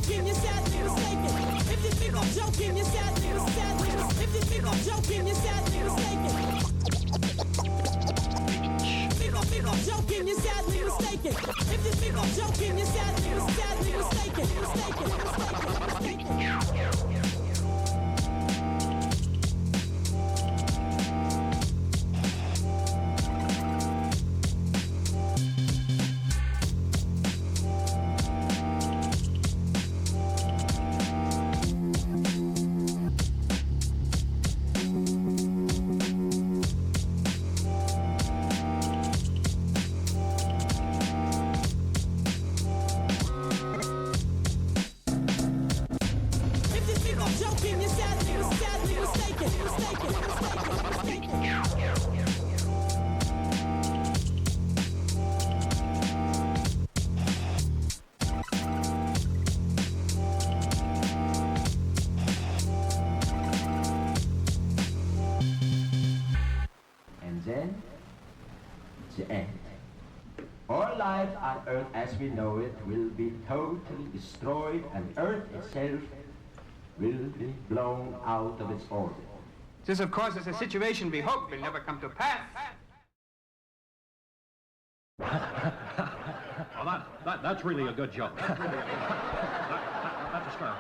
joking, you're sadly mistaken. If you think I'm joking, you're sadly mistaken. If you think I'm joking, you're sadly mistaken. Think I'm joking, you're sadly mistaken. If you think I'm joking, you're sadly mistaken. Then the end. All life on Earth as we know it will be totally destroyed, and Earth itself will be blown out of its orbit. This, of course, is a situation we hope will never come to pass. Well, that's really a good joke. That's a start.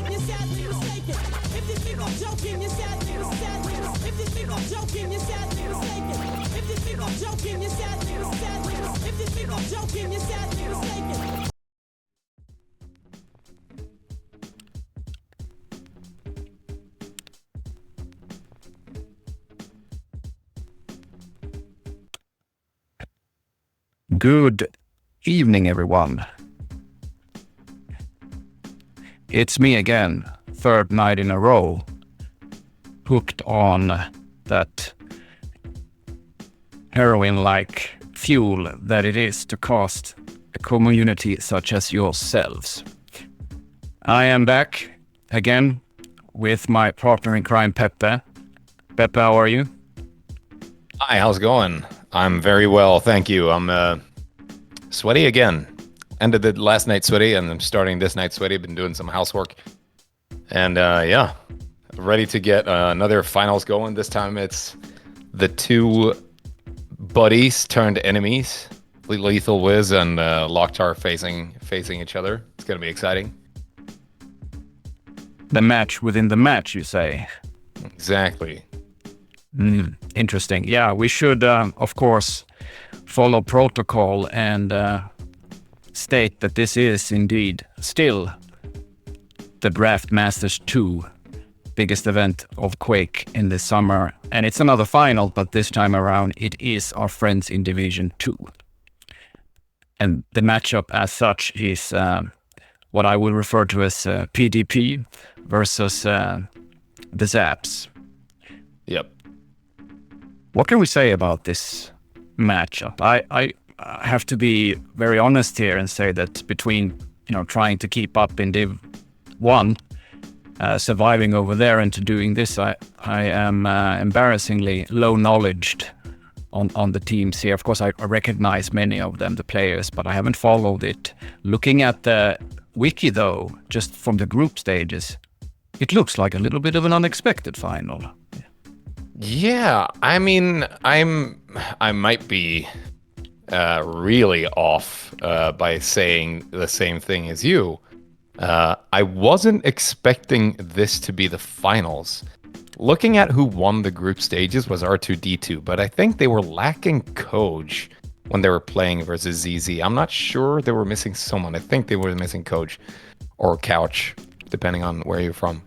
You're sadly mistaken. If you think I'm joking, you're sadly mistaken. If you think I'm joking, you're sadly mistaken. If you think I'm joking, you're sadly mistaken. If you think I'm joking, you're sadly mistaken. Good evening, everyone. It's me again, third night in a row, hooked on that heroin-like fuel that it is to cast a community such as yourselves. I am back again with my partner in crime, Pepe. Pepe, how are you? Hi, how's it going? I'm very well, thank you. I'm sweaty again. Ended the last night sweaty, and I'm starting this night sweaty. Been doing some housework, and yeah, ready to get another finals going. This time it's the two buddies turned enemies, Lethal Wiz and Locktar facing each other. It's gonna be exciting. The match within the match, you say? Exactly. Interesting. Yeah, we should, of course, follow protocol and state that this is indeed still the Draft Masters 2 biggest event of Quake in the summer. And it's another final, but this time around it is our friends in Division 2. And the matchup as such is what I will refer to as PDP versus the Zapps. Yep. What can we say about this matchup? I have to be very honest here and say that between, trying to keep up in Div 1, surviving over there, and to doing this, I am embarrassingly low knowledged on the teams here. Of course, I recognize many of them, the players, but I haven't followed it. Looking at the wiki, though, just from the group stages, it looks like a little bit of an unexpected final. Yeah, I mean, I might be really off by saying the same thing as you. I wasn't expecting this to be the finals. Looking at who won the group stages was R2D2, but I think they were lacking Coach when they were playing versus ZZ. I'm not sure they were missing someone. I think they were missing Coach or Couch, depending on where you're from.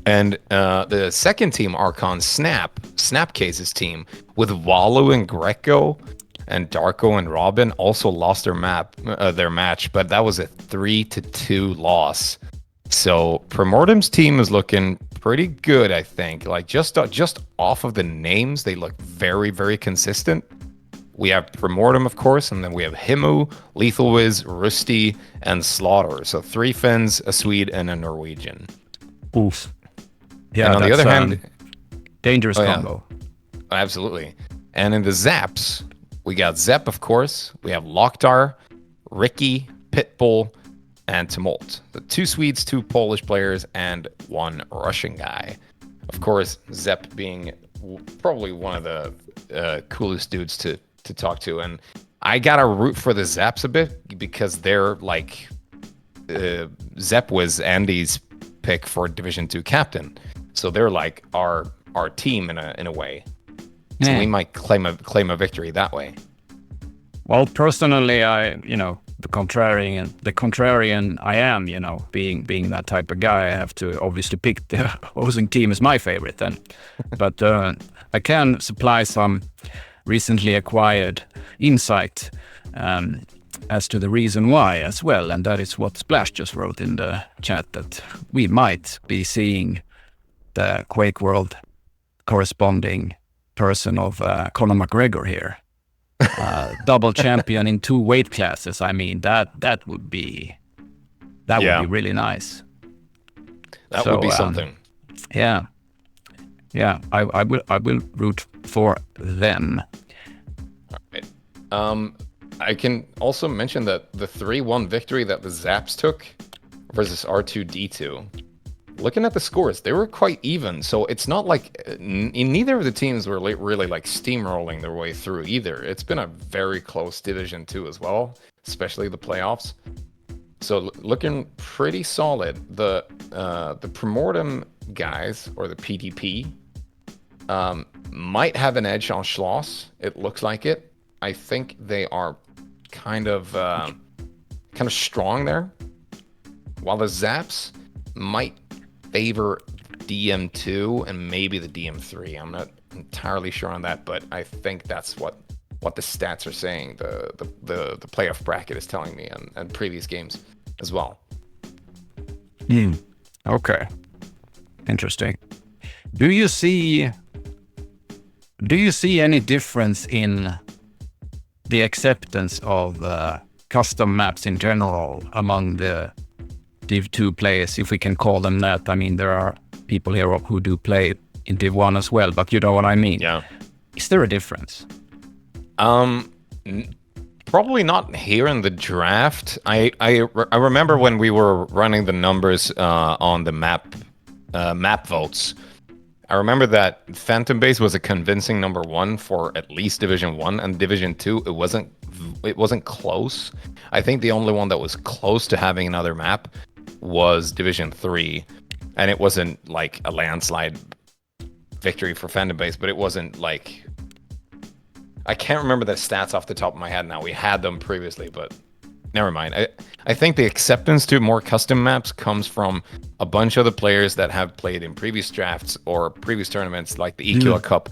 And the second team, Archon Snapcase's team, with Walu and Greco and Darko and Robin, also lost their match, but that was a 3-2 loss. So Primordium's team is looking pretty good, I think. Like just off of the names, they look very, very consistent. We have Primordium, of course, and then we have Himu, Lethal Wiz, Rusty, and Slaughter. So 3 Finns, a Swede, and a Norwegian. Oof. Yeah, and on the that's, other hand, dangerous Oh, yeah. combo. absolutely. And in the Zapps, we got Zepp, of course. We have Loktar, Ricky, Pitbull, and Tumult. The 2 Swedes, 2 Polish players, and 1 Russian guy. Of course, Zepp being probably one of the coolest dudes to talk to. And I gotta root for the Zapps a bit because they're like Zepp was Andy's pick for Division 2 captain, so they're like our team in a way. So we might claim a victory that way. Well, personally, the contrarian I am, being that type of guy, I have to obviously pick the opposing team as my favorite then. But I can supply some recently acquired insight as to the reason why as well, and that is what Splash just wrote in the chat, that we might be seeing the Quakeworld corresponding person of Conor McGregor here. Double champion in 2 weight classes. I mean, that would be would be really nice. That would be something. Yeah, I will root for them. All right. I can also mention that the 3-1 victory that the Zapps took versus R2D2. Looking at the scores, they were quite even. So it's not like neither of the teams were really like steamrolling their way through either. It's been a very close Division 2 as well, especially the playoffs. So looking pretty solid. The Primordium guys, or the PDP, might have an edge on Schloss. It looks like it. I think they are kind of strong there, while the Zapps might favor DM2 and maybe the DM3. I'm not entirely sure on that, but I think that's what the stats are saying. The playoff bracket is telling me, and previous games as well. Okay, interesting. Do you see any difference in the acceptance of custom maps in general among the Div 2 players, if we can call them that? I mean, there are people here who do play in Div 1 as well, but you know what I mean. Yeah. Is there a difference? Probably not here in the draft. I remember when we were running the numbers on the map votes. I remember that Phantom Base was a convincing number 1 for at least Division 1, and Division 2 it wasn't close. I think the only one that was close to having another map was Division 3, and it wasn't like a landslide victory for Phantom Base, but it wasn't like, I can't remember the stats off the top of my head now. We had them previously, but never mind. I think the acceptance to more custom maps comes from a bunch of the players that have played in previous drafts or previous tournaments, like the EQL Cup,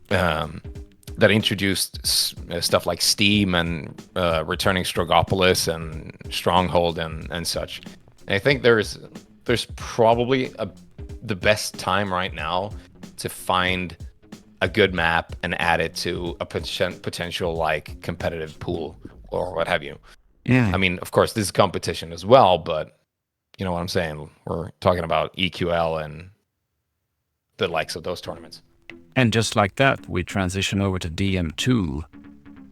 that introduced stuff like Steam and returning Strogopolis and Stronghold and such. And I think there's probably the best time right now to find a good map and add it to a potential like competitive pool or what have you. Yeah. I mean, of course, this is competition as well, but you know what I'm saying? We're talking about EQL and the likes of those tournaments. And just like that, we transition over to DM2,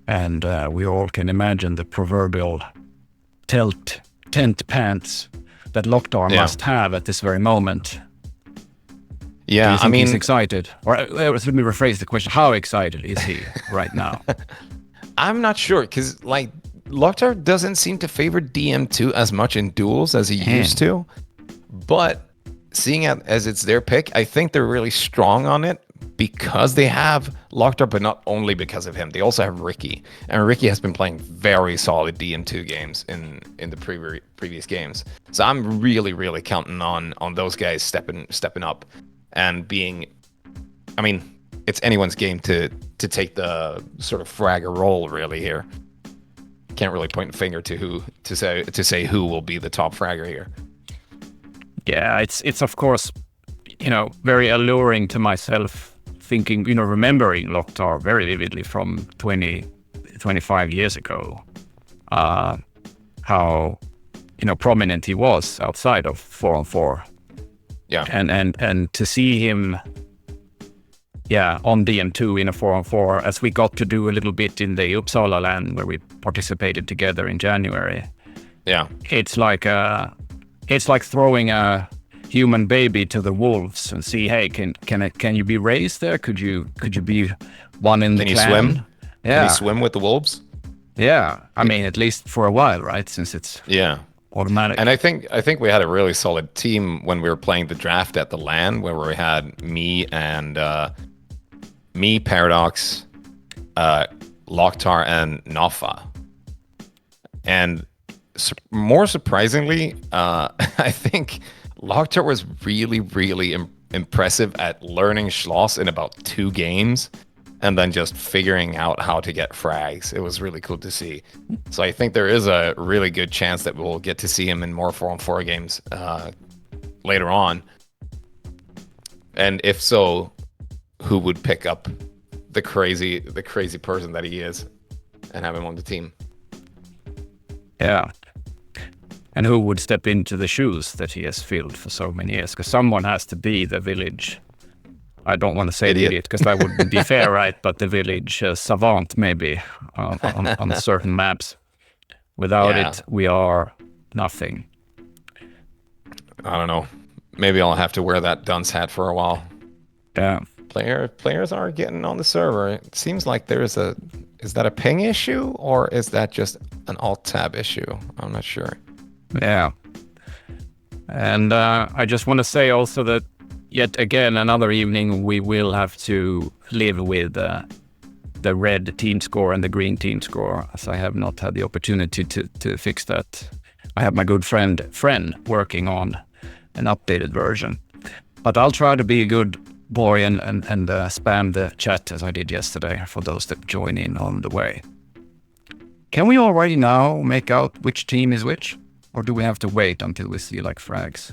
and we all can imagine the proverbial tent pants that Loktar must have at this very moment. Yeah, Do you think I mean, he's excited? Or let me rephrase the question. How excited is he right now? I'm not sure, because like Loktar doesn't seem to favor DM2 as much in duels as he used to. But seeing it as it's their pick, I think they're really strong on it because they have Loktar, but not only because of him. They also have Ricky. And Ricky has been playing very solid DM2 games in the previous games. So I'm really, really counting on those guys stepping up and being, I mean, it's anyone's game to take the sort of fragger role really here. Can't really point a finger to who to say who will be the top fragger here. Yeah, it's of course, very alluring to myself thinking, remembering Loktar very vividly from 25 years ago, how, prominent he was outside of 4-on-4 Yeah. And to see him, on DM2 in a 4-on-4, as we got to do a little bit in the Uppsala land where we participated together in January. Yeah. It's like throwing a human baby to the wolves and see, hey, can you be raised there? Could you be one in the clan? Can you swim? Yeah. Can you swim with the wolves? Yeah. I mean, at least for a while, right? Since it's automatic. And I think we had a really solid team when we were playing the draft at the LAN, where we had me, Paradox, Loktar, and Nafa. And more surprisingly, I think Loktar was really, really impressive at learning Schloss in about 2 games and then just figuring out how to get frags. It was really cool to see. So I think there is a really good chance that we'll get to see him in more 4-on-4 games later on. And if so, who would pick up the crazy person that he is and have him on the team? Yeah. And who would step into the shoes that he has filled for so many years? Because someone has to be the village. I don't want to say idiot because that wouldn't be fair, right? But the village savant, maybe, on certain maps. Without it, we are nothing. I don't know. Maybe I'll have to wear that dunce hat for a while. Yeah. Players are getting on the server. It seems like is that a ping issue or is that just an alt tab issue? I'm not sure. Yeah. And I just want to say also that yet again, another evening, we will have to live with the red team score and the green team score, as I have not had the opportunity to fix that. I have my good friend working on an updated version. But I'll try to be a good boy and spam the chat as I did yesterday for those that join in on the way. Can we already now make out which team is which? Or do we have to wait until we see like frags?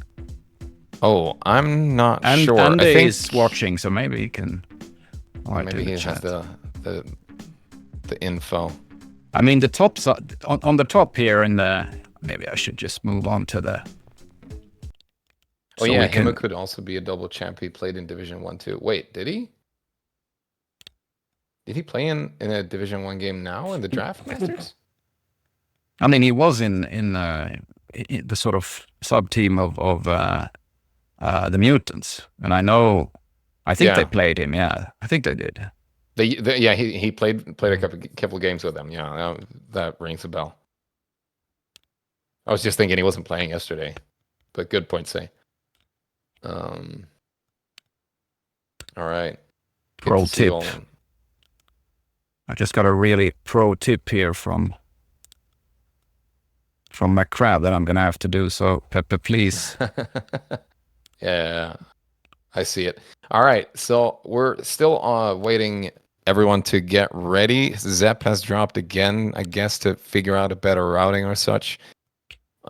Oh, I'm not sure. And I think is watching, so maybe he can. Maybe he has the info. I mean, the top on the top here, and maybe I should just move on to the. Oh yeah, Hima could also be a double champ. He played in Division 1 too. Wait, did he? Did he play in a Division 1 game now in the Draft Masters? I mean, he was in the sort of sub team of the Mutants, and I think they played him. Yeah, I think they did. He played a couple games with them. Yeah, that rings a bell. I was just thinking he wasn't playing yesterday, but good point, say. All right. Pro tip. I just got a really pro tip here from McCrab that I'm gonna have to do. So Pepper, please. Yeah, I see it. All right, so we're still waiting everyone to get ready. Zepp has dropped again, I guess, to figure out a better routing or such.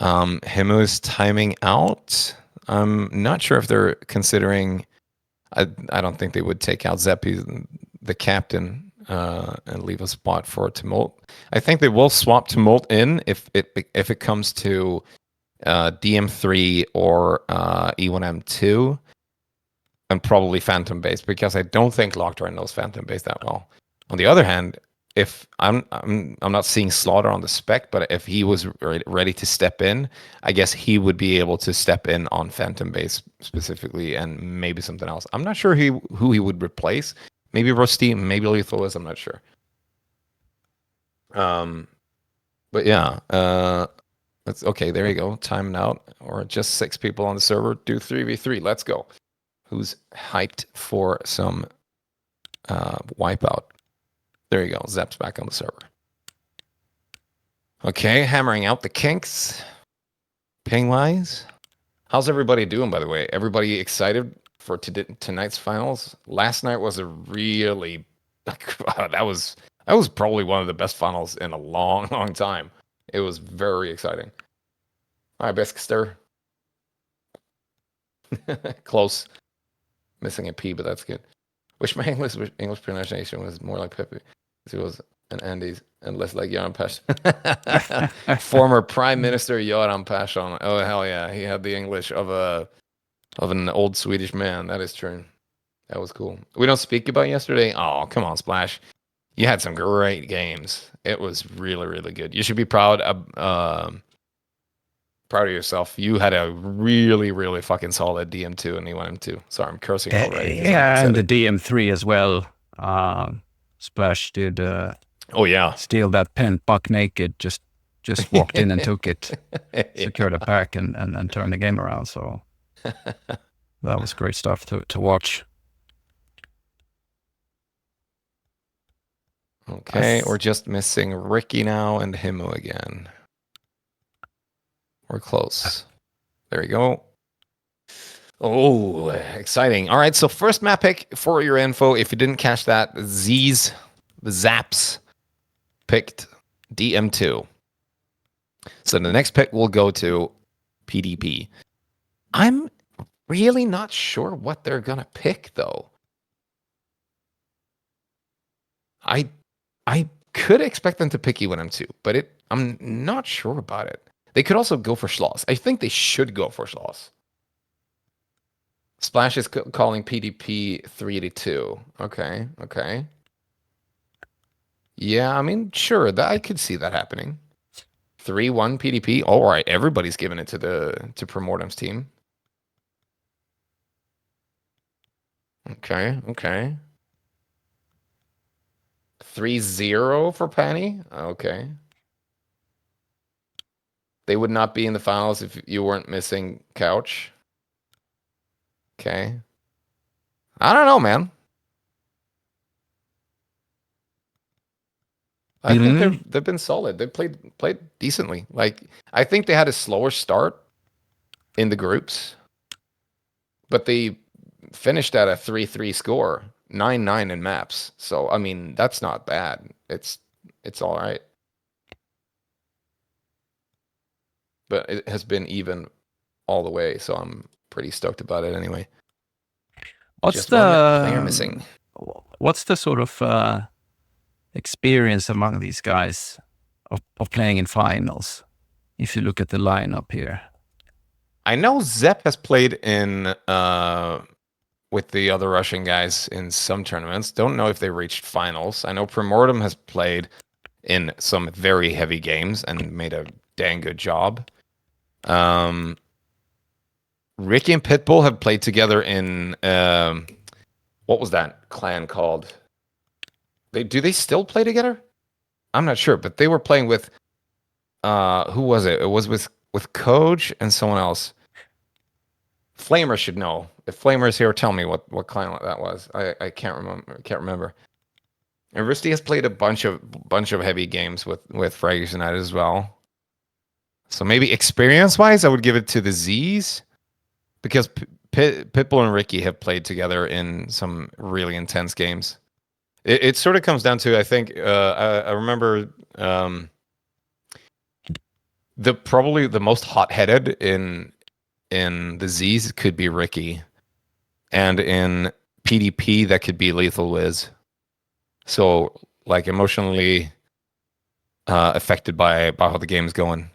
Himu's timing out. I'm not sure if they're considering. I don't think they would take out Zepp, the captain, and leave a spot for Tumult. I think they will swap Tumult in if it comes to DM3 or E1M2, and probably Phantom Base, because I don't think Lockdoor knows Phantom Base that well. On the other hand, if I'm not seeing Slaughter on the spec, but if he was ready to step in, I guess he would be able to step in on Phantom Base specifically, and maybe something else. I'm not sure who he would replace. Maybe Rusty, maybe Lethal is. I'm not sure. But yeah, that's okay. There you go. Timing out, or just 6 people on the server. Do 3v3. Let's go. Who's hyped for some wipeout? There you go. Zepp's back on the server. Okay, hammering out the kinks. Ping-wise. How's everybody doing, by the way? Everybody excited for tonight's finals? Last night was a really... that was probably one of the best finals in a long, long time. It was very exciting. All right, Beskster. Close. Missing a P, but that's good. Wish my English pronunciation was more like Pepe. It was an Andes and less like Göran Persson. Former Prime Minister Göran Persson. Oh, hell yeah. He had the English of a of an old Swedish man. That is true. That was cool. We don't speak about yesterday. Oh, come on, Splash. You had some great games. It was really, really good. You should be proud of yourself. You had a really, really fucking solid DM2 and E1M2. Sorry, I'm cursing already. Yeah, and the DM3 as well. Splash did Oh yeah, steal that pen buck naked. Just walked in and took it, secured it back, and turned the game around. So that was great stuff to watch. Okay, we're just missing Ricky now and Himo again. We're close. There we go. Oh, exciting. All right, so first map pick for your info. If you didn't catch that, the Zapps picked DM2. So the next pick will go to PDP. I'm really not sure what they're going to pick, though. I could expect them to pick E1M2, but I'm not sure about it. They could also go for Schloss. I think they should go for Schloss. Splash is calling PDP 382. Okay. Yeah, I mean, sure, I could see that happening. 3-1 PDP. All right, everybody's giving it to Primordium's team. Okay. 3-0 for Penny. Okay. They would not be in the finals if you weren't missing Couch. Okay. I don't know, man. I think they've been solid. They played decently. Like, I think they had a slower start in the groups, but they finished at a 3-3 score, 9-9 in maps. So I mean, that's not bad. It's all right. But it has been even all the way, so I'm pretty stoked about it anyway. What's the player missing? What's the sort of experience among these guys of playing in finals? If you look at the lineup here, I know Zepp has played in with the other Russian guys in some tournaments. Don't know if they reached finals. I know Primordium has played in some very heavy games and made a dang good job. Ricky and Pitbull have played together in what was that clan called? Do they still play together? I'm not sure, but they were playing with who was it? It was with Coach and someone else. Flamer should know. If Flamer is here, tell me what clan that was. I can't remember. And Risty has played a bunch of heavy games with Fraggers United as well. So maybe experience-wise, I would give it to the Z's, because Pitbull and Ricky have played together in some really intense games. It sort of comes down to, I think, I remember probably the most hot-headed in the Z's could be Ricky, and in PDP that could be Lethal Wiz. So, like, emotionally affected by how the game's going.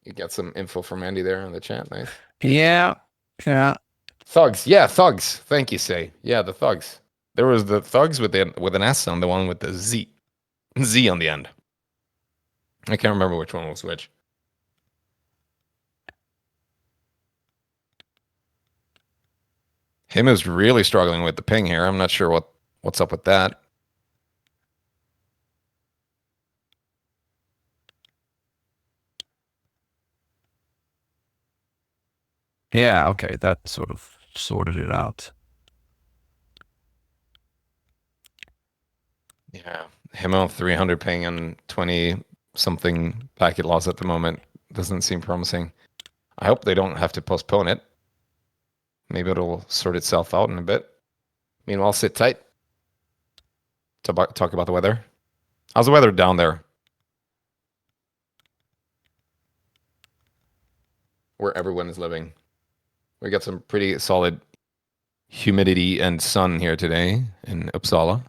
You got some info from Andy there in the chat. Nice. Yeah. Thugs. Yeah, Thugs. Thank you, Say. Yeah, the Thugs. There was the Thugs with an S on the one with the Z on the end. I can't remember which one was which. Him is really struggling with the ping here. I'm not sure what's up with that. Yeah, okay, that sort of sorted it out. Yeah, him on 300 ping and 20-something packet loss at the moment doesn't seem promising. I hope they don't have to postpone it. Maybe it'll sort itself out in a bit. Meanwhile, sit tight. Talk about the weather. How's the weather down there? Where everyone is living. We got some pretty solid humidity and sun here today in Uppsala.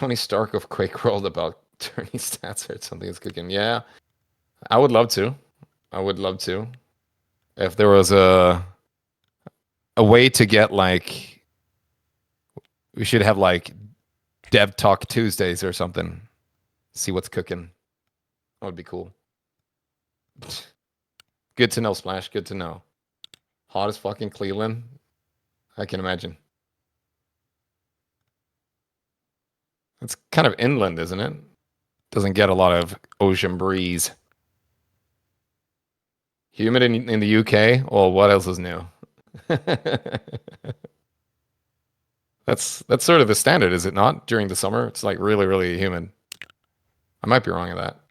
Tony Stark of Quakeworld about turning stats or something is cooking. Yeah, I would love to. I would love to. If there was a way to get like, we should have like Dev Talk Tuesdays or something. See what's cooking. That would be cool. Good to know, Splash. Good to know. Hot as fucking Cleveland. I can imagine. It's kind of inland, isn't it? Doesn't get a lot of ocean breeze. Humid in the UK? Well, what else is new? That's sort of the standard, is it not? During the summer, it's like really, really humid. I might be wrong in that.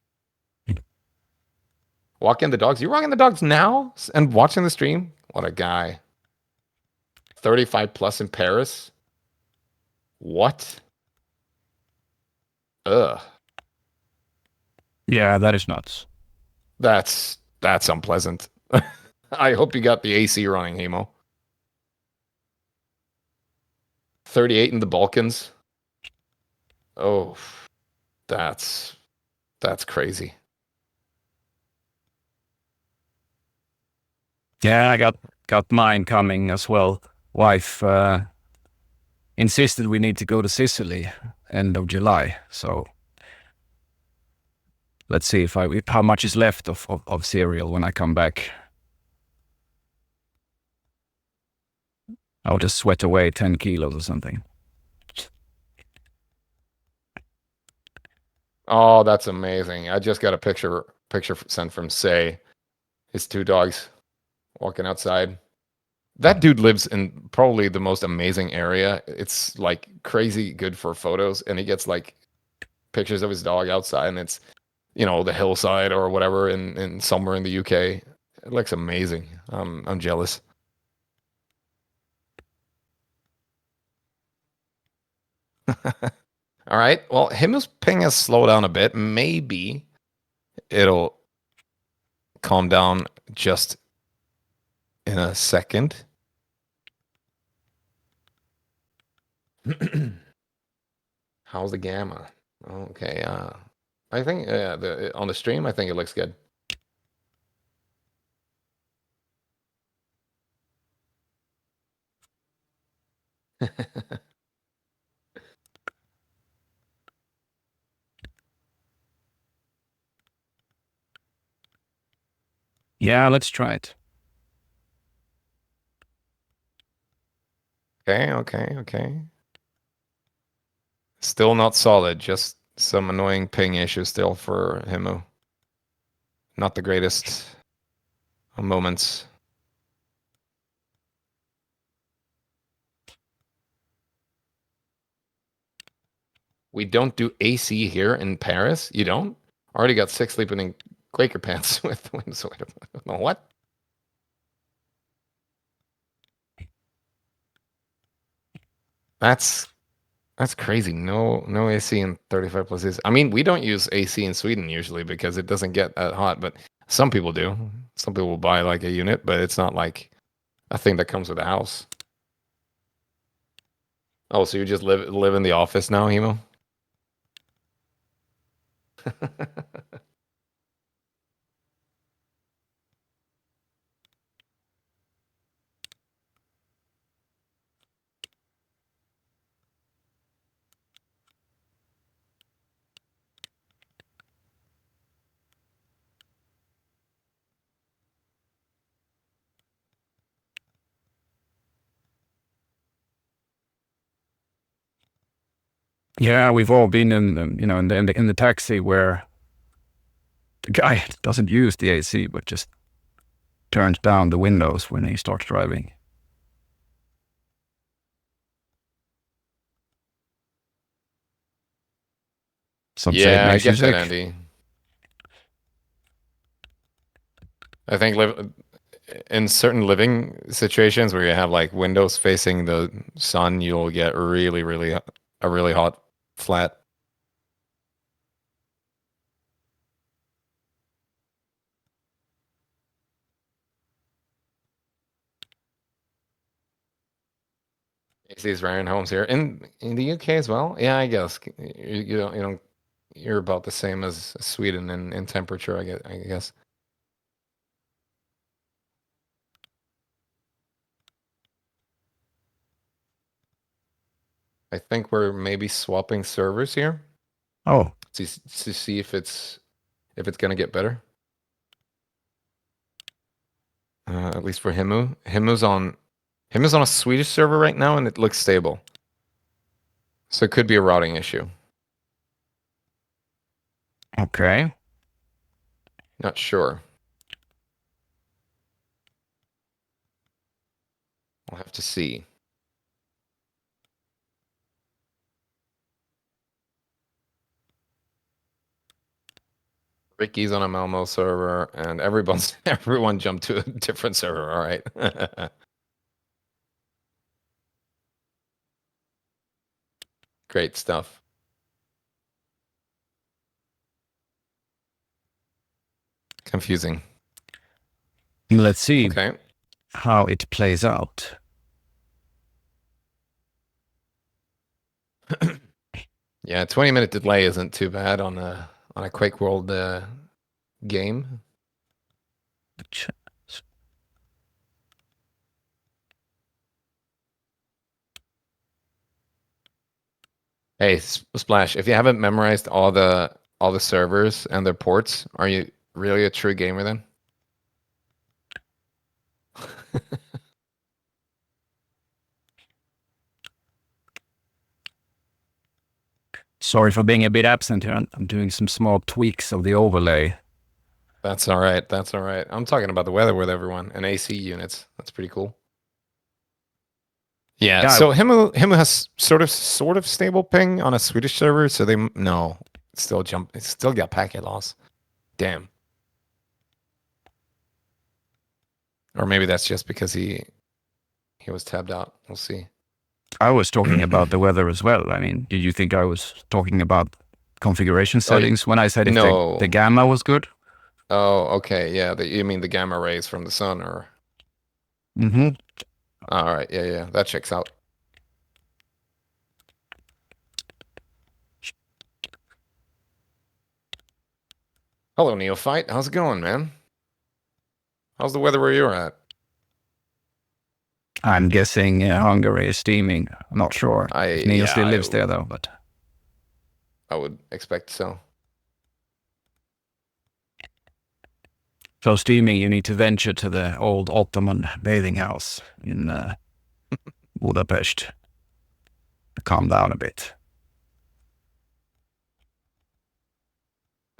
Walking the dogs. You walking the dogs now and watching the stream? What a guy. 35 plus in Paris. What? Ugh. Yeah, that is nuts. That's unpleasant. I hope you got the AC running, Hemo. 38 in the Balkans. Oh, that's crazy. Yeah, I got mine coming as well. Wife insisted we need to go to Sicily end of July. So let's see if how much is left of cereal when I come back. I'll just sweat away 10 kilos or something. Oh, that's amazing. I just got a picture sent from Say. His two dogs walking outside. That dude lives in probably the most amazing area. It's like crazy good for photos, and he gets like pictures of his dog outside, and it's, you know, the hillside or whatever in somewhere in the UK. It looks amazing. I'm jealous. All right. Well, Himmels ping has slowed down a bit. Maybe it'll calm down just in a second. How's the gamma? Okay. I think on the stream, I think it looks good. Yeah, let's try it. Okay. Still not solid. Just some annoying ping issues still for Himu. Not the greatest moments. We don't do AC here in Paris? You don't? Already got sick sleeping in Quaker pants with windows. What? That's crazy. No AC in 35 plus AC. I mean, we don't use AC in Sweden usually because it doesn't get that hot, but some people do. Some people will buy like a unit, but it's not like a thing that comes with a house. Oh, so you just live in the office now, Hemo? Yeah, we've all been in the taxi where the guy doesn't use the AC but just turns down the windows when he starts driving. Some say it Yeah, I makes you get that, sick. Andy. I think in certain living situations where you have like windows facing the sun, you'll get a really hot flat. AC's Ryan Holmes here in the UK as well. Yeah, I guess you don't you're about the same as Sweden in temperature. I guess. I think we're maybe swapping servers here Oh, to see if it's gonna get better. At least for Himu. Himu's on a Swedish server right now, and it looks stable. So it could be a routing issue. okay. Not sure. We'll have to see. Ricky's on a Malmo server, and everyone jumped to a different server. All right. Great stuff. Confusing. Let's see Okay. how it plays out. Yeah, 20-minute delay isn't too bad on a Quakeworld game. Hey, Splash, if you haven't memorized all the servers and their ports, are you really a true gamer then? Sorry for being a bit absent here. I'm doing some small tweaks of the overlay. That's all right. That's all right. I'm talking about the weather with everyone and AC units. That's pretty cool. Yeah. So Himu has sort of stable ping on a Swedish server. So it's still got packet loss. Damn. Or maybe that's just because he was tabbed out. We'll see. I was talking about the weather as well. I mean, did you think I was talking about configuration settings when I said if the gamma was good? Oh, okay. Yeah. You mean the gamma rays from the sun or? Mm-hmm. All right. Yeah. That checks out. Hello, Neophyte. How's it going, man? How's the weather where you're at? I'm guessing Hungary is steaming. I'm not sure. Neil still lives there, though. But I would expect so. So steaming, you need to venture to the old Ottoman bathing house in Budapest. Calm down a bit.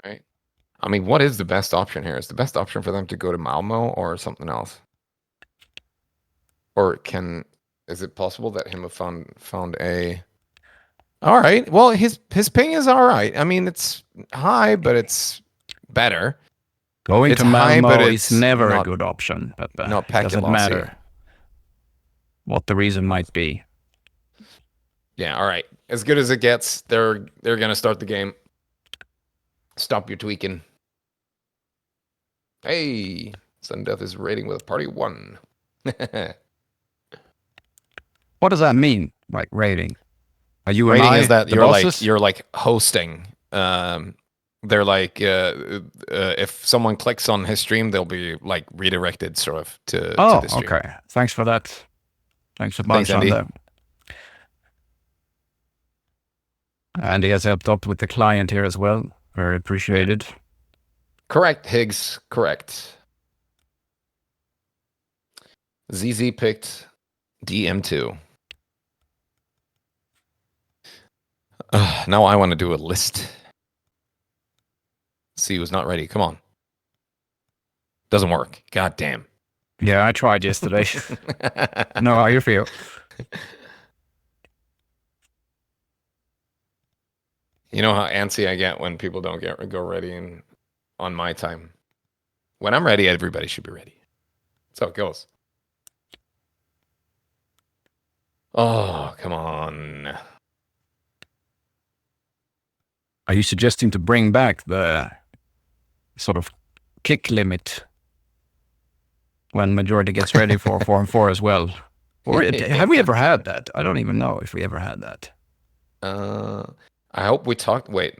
Right. I mean, what is the best option here? Is the best option for them to go to Malmo or something else? Or is it possible that him have found a? All right. Well, his ping is all right. I mean, it's high, but it's better. Going to Malmo is never a good option, but not packet doesn't loss matter here. What the reason might be. Yeah. All right. As good as it gets. They're gonna start the game. Stop your tweaking. Hey, Sudden Death is raiding with a party 1. What does that mean? Like raiding? Are you raiding is that you're like hosting. They're like if someone clicks on his stream, they'll be like redirected sort of to the stream. Okay. Thanks for that. Thanks a bunch, Andy. Andy has helped out with the client here as well. Very appreciated. Correct, Higgs. Correct. ZZ picked DM2. Now I want to do a list. See who's not ready. Come on. Doesn't work. God damn. Yeah, I tried yesterday. No, how you feel? You know how antsy I get when people don't go ready on my time. When I'm ready, everybody should be ready. That's how it goes. Oh, come on. Are you suggesting to bring back the sort of kick limit when majority gets ready for 4-4 as well? Or have we ever had that? I don't even know if we ever had that. I hope we talked. Wait,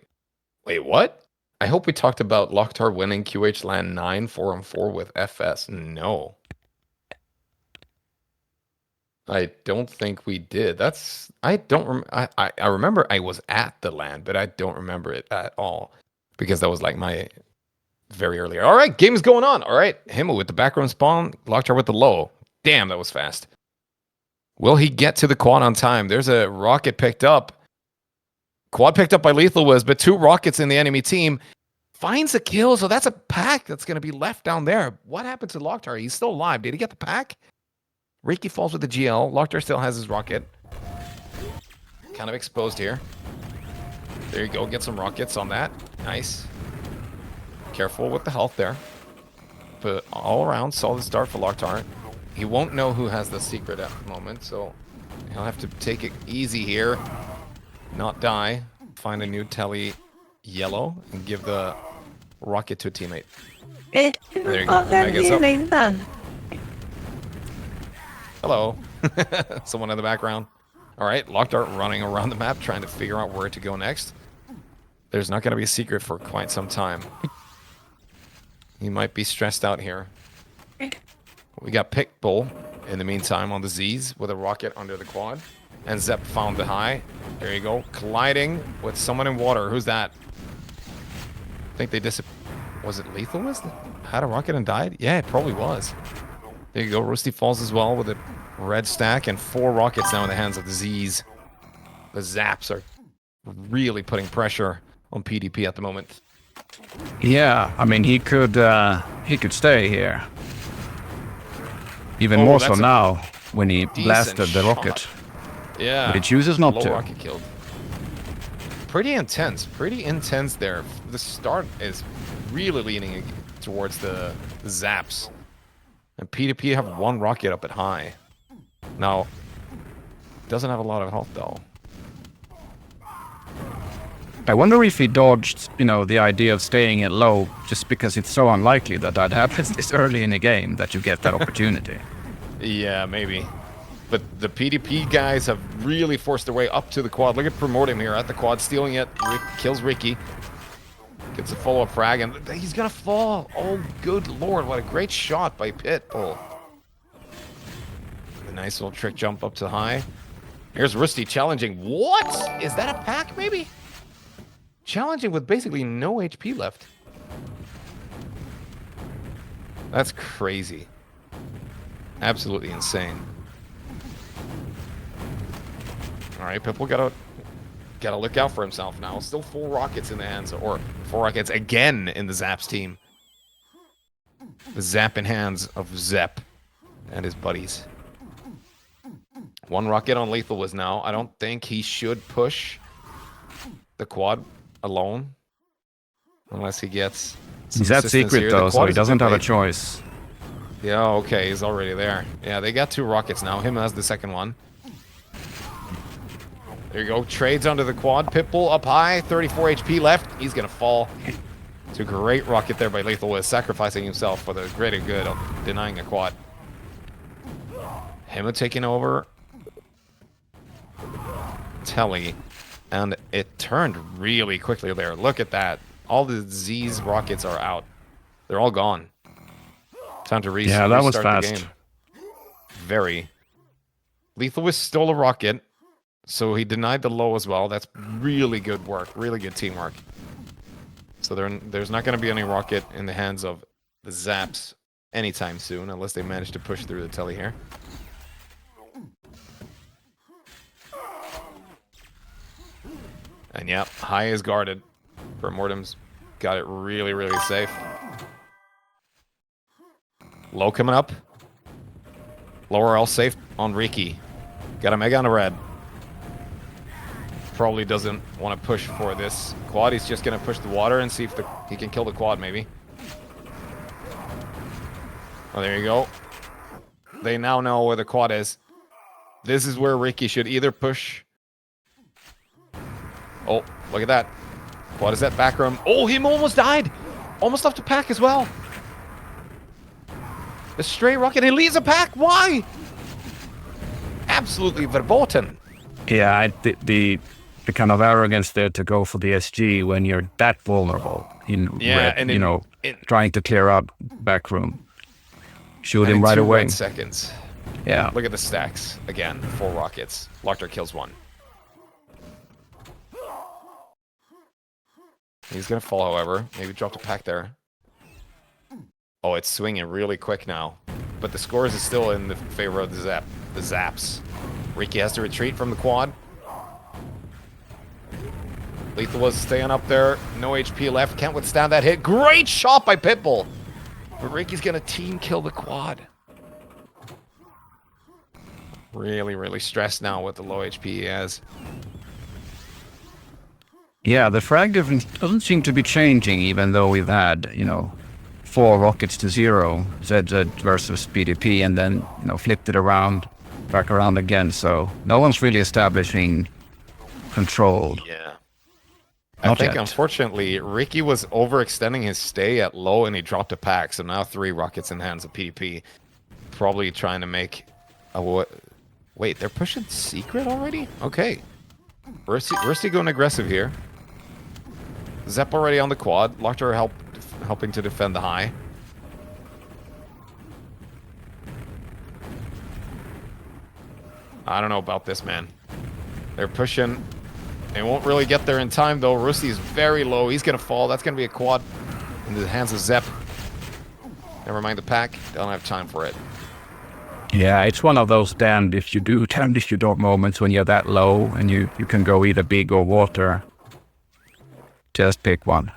what? I hope we talked about Locktar winning QH LAN 9 4-on-4 with FS. No. I don't think we did. I remember I was at the LAN, but I don't remember it at all because that was like my very early. All right, game's going on. All right, Himmel with the background spawn, Locktar with the low. Damn, that was fast. Will he get to the quad on time? There's a rocket picked up. Quad picked up by Lethal Wiz, but 2 rockets in the enemy team. Finds a kill, so that's a pack that's going to be left down there. What happened to Locktar? He's still alive. Did he get the pack? Ricky falls with the GL. Locktar still has his rocket. Kind of exposed here. There you go. Get some rockets on that. Nice. Careful with the health there. But all around, solid start for Locktar. He won't know who has the secret at the moment, so he'll have to take it easy here. Not die. Find a new telly yellow and give the rocket to a teammate. There you go. Mega's up. Hello. Someone in the background. All right, Locktar running around the map trying to figure out where to go next. There's not going to be a secret for quite some time. He might be stressed out here. We got Pitbull in the meantime on the Z's with a rocket under the quad. And Zepp found the high. There you go. Colliding with someone in water. Who's that? I think they Was it Lethal Wiz that had a rocket and died? Yeah, it probably was. There you go. Rusty falls as well with a red stack and 4 rockets now in the hands of the Z's. The Zapps are really putting pressure on PDP at the moment. Yeah, I mean he could stay here. Even more so now when he blasted the rocket. Yeah. But he chooses not to. Rocket killed. Pretty intense there. The start is really leaning towards the Zapps. And PDP have 1 rocket up at high. Now, doesn't have a lot of health though. I wonder if he dodged, the idea of staying at low just because it's so unlikely that happens this early in the game that you get that opportunity. Yeah, maybe. But the PDP guys have really forced their way up to the quad. Look at Primordium here at the quad, stealing it. Kills Ricky. Gets a follow-up frag, and he's gonna fall. Oh, good lord, what a great shot by Pitbull. A nice little trick jump up to high. Here's Rusty challenging. What? Is that a pack, maybe? Challenging with basically no HP left. That's crazy. Absolutely insane. All right, Pitbull gotta look out for himself now. Still 4 rockets in the hands, or 4 rockets again in the Zapps team. The Zapp in hands of Zepp and his buddies. 1 rocket on Lethal Wiz now. I don't think he should push the quad alone, unless he gets some He's at secret here. though, so he doesn't have a choice. Yeah, okay, he's already there. Yeah, they got 2 rockets now. Him has the second one. There you go. Trades under the quad. Pitbull up high. 34 HP left. He's going to fall. It's a great rocket there by Lethal Wiz, sacrificing himself for the greater good of denying a quad. Him taking over Telly. And it turned really quickly there. Look at that. All the Z's rockets are out. They're all gone. Time to restart. Yeah, that was fast. The game. Very. Lethal Wiz stole a rocket, so he denied the low as well. That's really good work. Really good teamwork. So there's not going to be any rocket in the hands of the Zapps anytime soon, unless they manage to push through the telly here. And yep, high is guarded. Primordium's got it really, really safe. Low coming up. Lower all safe on Ricky. Got a mega on a red. Probably doesn't want to push for this quad. He's just going to push the water and see if he can kill the quad, maybe. Oh, there you go. They now know where the quad is. This is where Ricky should either push. Oh, look at that. Quad is that back room. Oh, him almost died. Almost left a pack as well. The stray rocket. He leaves a pack. Why? absolutely verboten. Yeah, the kind of arrogance there to go for the SG when you're that vulnerable in red, and you know, trying to clear out back room. Shoot him in right 2 away. red seconds. Yeah. Look at the stacks. Again, 4 rockets. Lockter kills 1. He's gonna fall, however. Maybe dropped a pack there. Oh, it's swinging really quick now. But the scores is still in the favor of the Zapps. Ricky has to retreat from the quad. Lethal was staying up there. No HP left. Can't withstand that hit. Great shot by Pitbull. But Ricky's gonna team kill the quad. Really, really stressed now with the low HP he has. Yeah, the frag difference doesn't seem to be changing, even though we've had, you know, 4 rockets to 0, ZZ versus PDP, and then, you know, flipped it around, back around again. So no one's really establishing control. Yeah. Not I think, yet. unfortunately, Ricky was overextending his stay at low, and he dropped a pack. So now 3 rockets in the hands of PDP. Probably trying to make a... Wait, they're pushing secret already? Okay. Rusty going aggressive here. Zepp already on the quad. Lockter helping to defend the high. I don't know about this, man. They're pushing. They won't really get there in time, though. Rusty's very low. He's going to fall. That's going to be a quad in the hands of Zepp. Never mind the pack. Don't have time for it. Yeah, it's one of those damned if you do, damned if you don't moments when you're that low and you can go either big or water. Just pick one.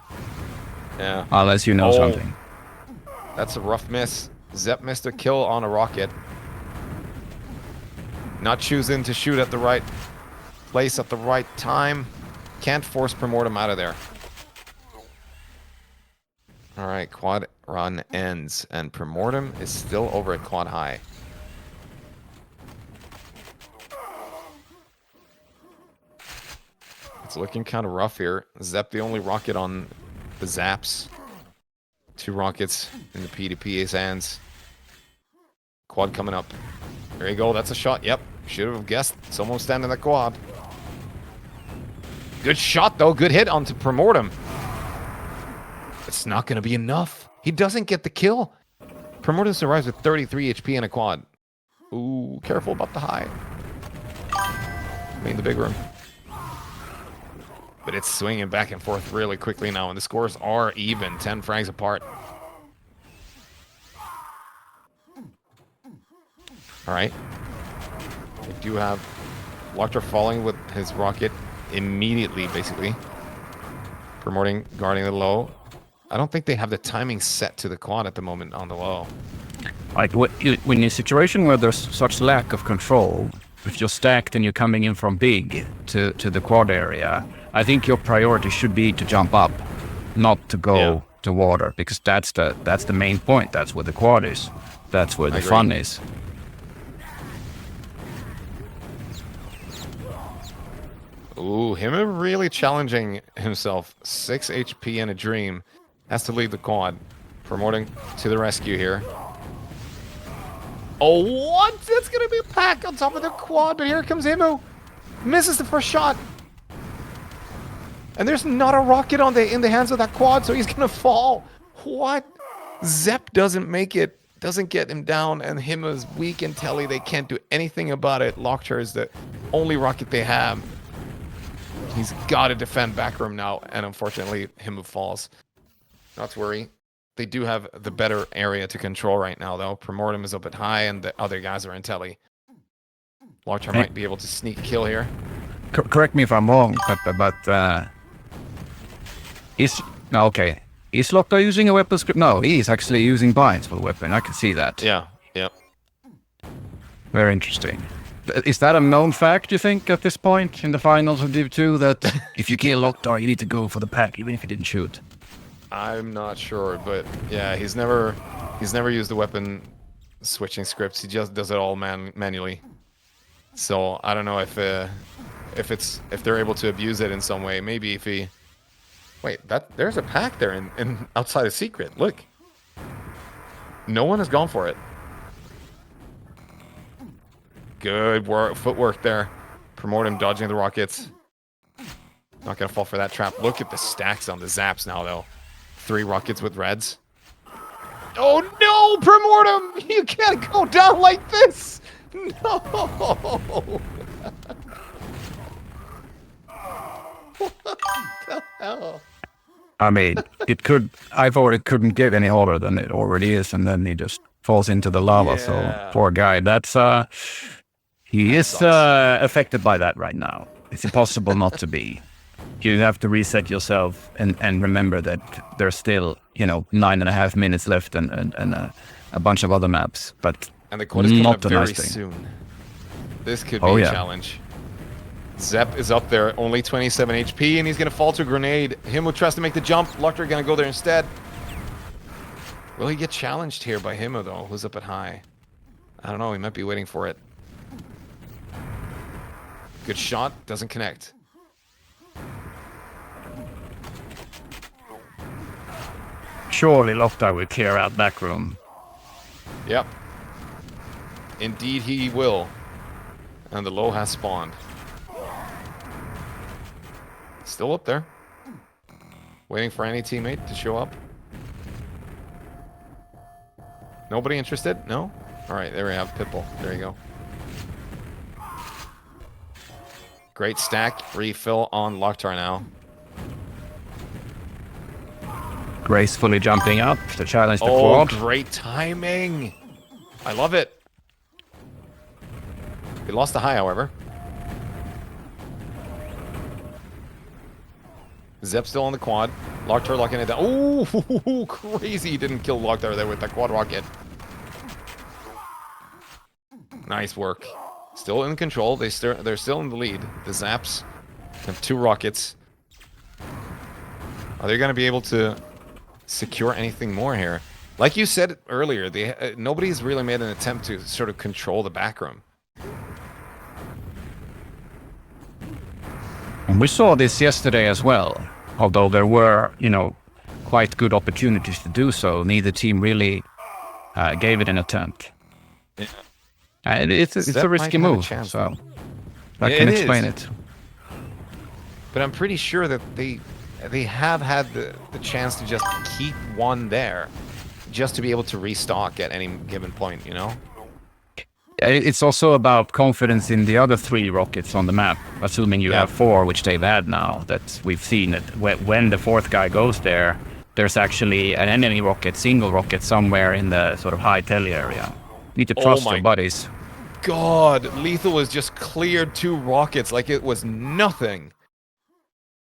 Yeah. Unless you know something. That's a rough miss. Zepp missed a kill on a rocket. Not choosing to shoot at the right place at the right time. Can't force Primordium out of there. Alright, quad run ends. And Primordium is still over at quad high. It's looking kind of rough here. Zepp the only rocket on the Zapps. 2 rockets in the PDP's hands. Quad coming up. There you go. That's a shot. Yep. Should have guessed. Someone standing in the quad. Good shot, though. Good hit onto Primordium. It's not going to be enough. He doesn't get the kill. Primordium survives with 33 HP in a quad. Ooh, careful about the high. In the big room. But it's swinging back and forth really quickly now, and the scores are even. 10 frags apart. All right. We do have Lockter falling with his rocket immediately, basically. Promoting, guarding the low. I don't think they have the timing set to the quad at the moment on the low. Like when in a situation where there's such lack of control, if you're stacked and you're coming in from big to the quad area, I think your priority should be to jump up, not to go to water, because that's the main point. That's where the quad is. That's where the fun is. Ooh, him really challenging himself. 6 HP and a dream. Has to leave the quad. Promoting to the rescue here. Oh, what? That's going to be a pack on top of the quad, but here comes Himu. Misses the first shot. And there's not a rocket in the hands of that quad, so he's going to fall. What? Zepp doesn't make it. Doesn't get him down, and Himu's weak and telly. They can't do anything about it. Lockter is the only rocket they have. He's got to defend backroom now, and unfortunately, Himu falls. Not to worry. They do have the better area to control right now, though. Primordium is up at high, and the other guys are in telly. Lockter might be able to sneak a kill here. Correct me if I'm wrong, but is Lockter using a weapon script? No, he's actually using binds for the weapon. I can see that. Yeah. Very interesting. Is that a known fact, you think, at this point in the finals of Div 2, that if you kill Lockter, you need to go for the pack, even if he didn't shoot? I'm not sure, but yeah, he's never used the weapon switching scripts. He just does it all manually. So I don't know if they're able to abuse it in some way. Maybe if he there's a pack there in outside of secret. Look, no one has gone for it. Good footwork there. Primordium dodging the rockets. Not gonna fall for that trap. Look at the stacks on the Zapps now, though. 3 rockets with reds. Oh no, Primordium! You can't go down like this! No! What the hell? I mean, I thought it couldn't get any hotter than it already is, and then he just falls into the lava. Yeah. So poor guy. He is affected by that right now. It's impossible not to be. You have to reset yourself and remember that there's still 9.5 minutes left and a bunch of other maps. But and the quad is coming not up the very nice thing. soon. This could be a challenge. Zepp is up there, only 27 HP, and he's going to fall to a grenade. Himo tries to make the jump. Lockter going to go there instead. Will he get challenged here by Himo, though, who's up at high? I don't know. He might be waiting for it. Good shot. Doesn't connect. Surely Lockdown will clear out back room. Yep. Indeed he will. And the low has spawned. Still up there. Waiting for any teammate to show up. Nobody interested? No? Alright, there we have Pitbull. There you go. Great stack. Refill on Locktar now. Gracefully jumping up to challenge the quad. Oh, great timing. I love it. He lost the high, however. Zepp still on the quad. Locktar locking it down. Oh, crazy. He didn't kill Locktar there with that quad rocket. Nice work. Still in control. They're still in the lead. The Zapps have 2 rockets. Are they going to be able to secure anything more here? Like you said earlier, nobody's really made an attempt to sort of control the back room. And we saw this yesterday as well. Although there were, quite good opportunities to do so, neither team really gave it an attempt. Yeah. It's a risky move, so that can explain it. But I'm pretty sure that they have had the chance to just keep one there, just to be able to restock at any given point, It's also about confidence in the other 3 rockets on the map, assuming you have 4, which they've had now, that we've seen that when the 4th guy goes there, there's actually an enemy rocket, single rocket, somewhere in the sort of high telly area. You need to trust your buddies. God, Lethal has just cleared 2 rockets like it was nothing.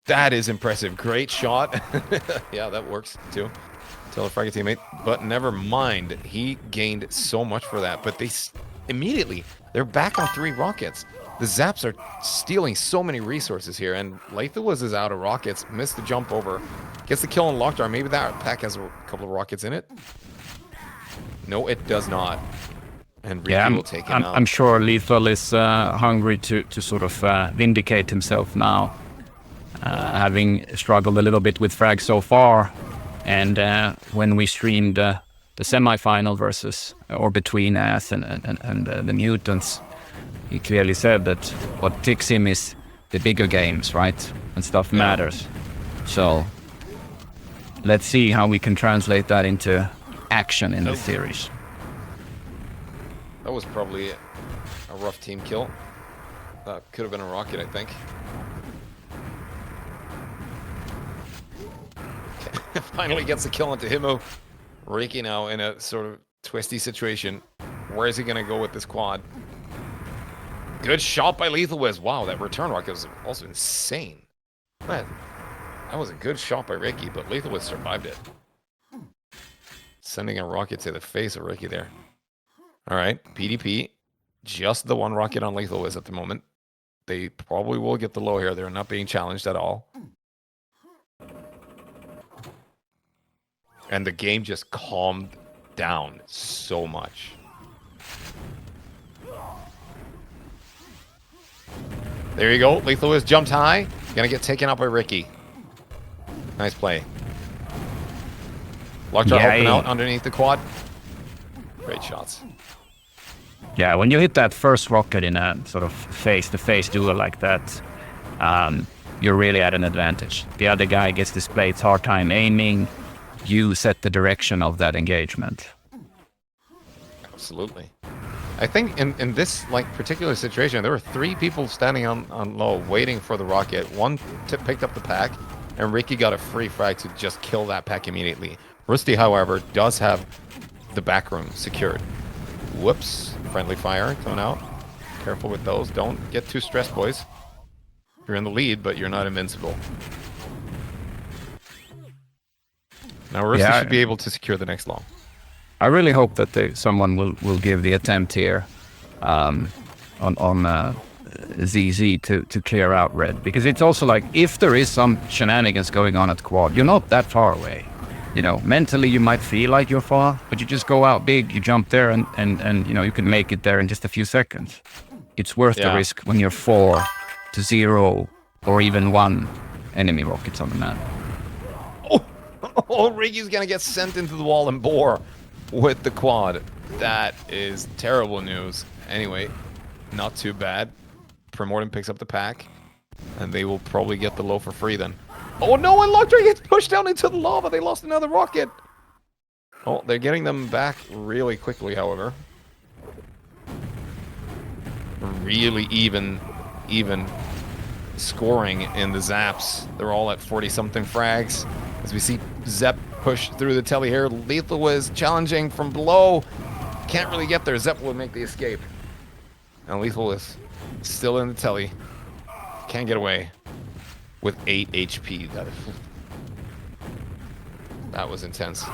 That is impressive. Great shot. Yeah, that works too. Tell a fragger teammate. But never mind. He gained so much for that. But immediately, they're back on 3 rockets. The Zapps are stealing so many resources here. And Lethal is out of rockets. Missed the jump over. Gets the kill on Lockjar. Maybe that pack has a couple of rockets in it. No, it does not. And Ricky will take him out. I'm sure Lethal is hungry to sort of vindicate himself now. Having struggled a little bit with frag so far. And when we streamed the semi-final versus or between us and the mutants, he clearly said that what ticks him is the bigger games, right? And stuff matters. So let's see how we can translate that into action in the series. That was probably a rough team kill. That could have been a rocket, I think. Finally gets the kill onto Himo. Reiki now in a sort of twisty situation. Where is he going to go with this quad? Good shot by Lethal Wiz. Wow, that return rocket was also insane. Man, that was a good shot by Ricky, but Lethal Wiz survived it. Sending a rocket to the face of Ricky there. All right, PDP. Just the 1 rocket on Lethal Wiz at the moment. They probably will get the low here. They're not being challenged at all. And the game just calmed down so much. There you go. Lethal Wiz jumped high. Gonna get taken out by Ricky. Nice play. Lockjaw open out underneath the quad. Great shots. Yeah, when you hit that first rocket in a sort of face-to-face duel like that, you're really at an advantage. The other guy gets displayed hard time aiming. You set the direction of that engagement. Absolutely. I think in this like particular situation, there were 3 people standing on low waiting for the rocket. One picked up the pack, and Ricky got a free frag to just kill that pack immediately. Rusty, however, does have the back room secured. Whoops. Friendly fire coming out. Careful with those. Don't get too stressed, boys. You're in the lead, but you're not invincible. Now Rusty should be able to secure the next long. I really hope that someone will give the attempt here on ZZ to clear out red, because it's also like, if there is some shenanigans going on at quad, you're not that far away. You know, mentally you might feel like you're far, but you just go out big, you jump there, and you know, you can make it there in just a few seconds. It's worth the risk when you're 4 to 0 or even 1 enemy rockets on the map. Oh, Ricky's gonna get sent into the wall and bore with the quad. That is terrible news. Anyway, not too bad. Primordium picks up the pack, and they will probably get the low for free then. Oh no, and Lockjaw gets pushed down into the lava. They lost another rocket. Oh, they're getting them back really quickly, however. Really even scoring in the Zapps. They're all at 40-something frags. As we see Zepp push through the telly here. Lethal is challenging from below. Can't really get there. Zepp will make the escape. And Lethal is still in the telly. Can't get away. With 8 HP. That was intense.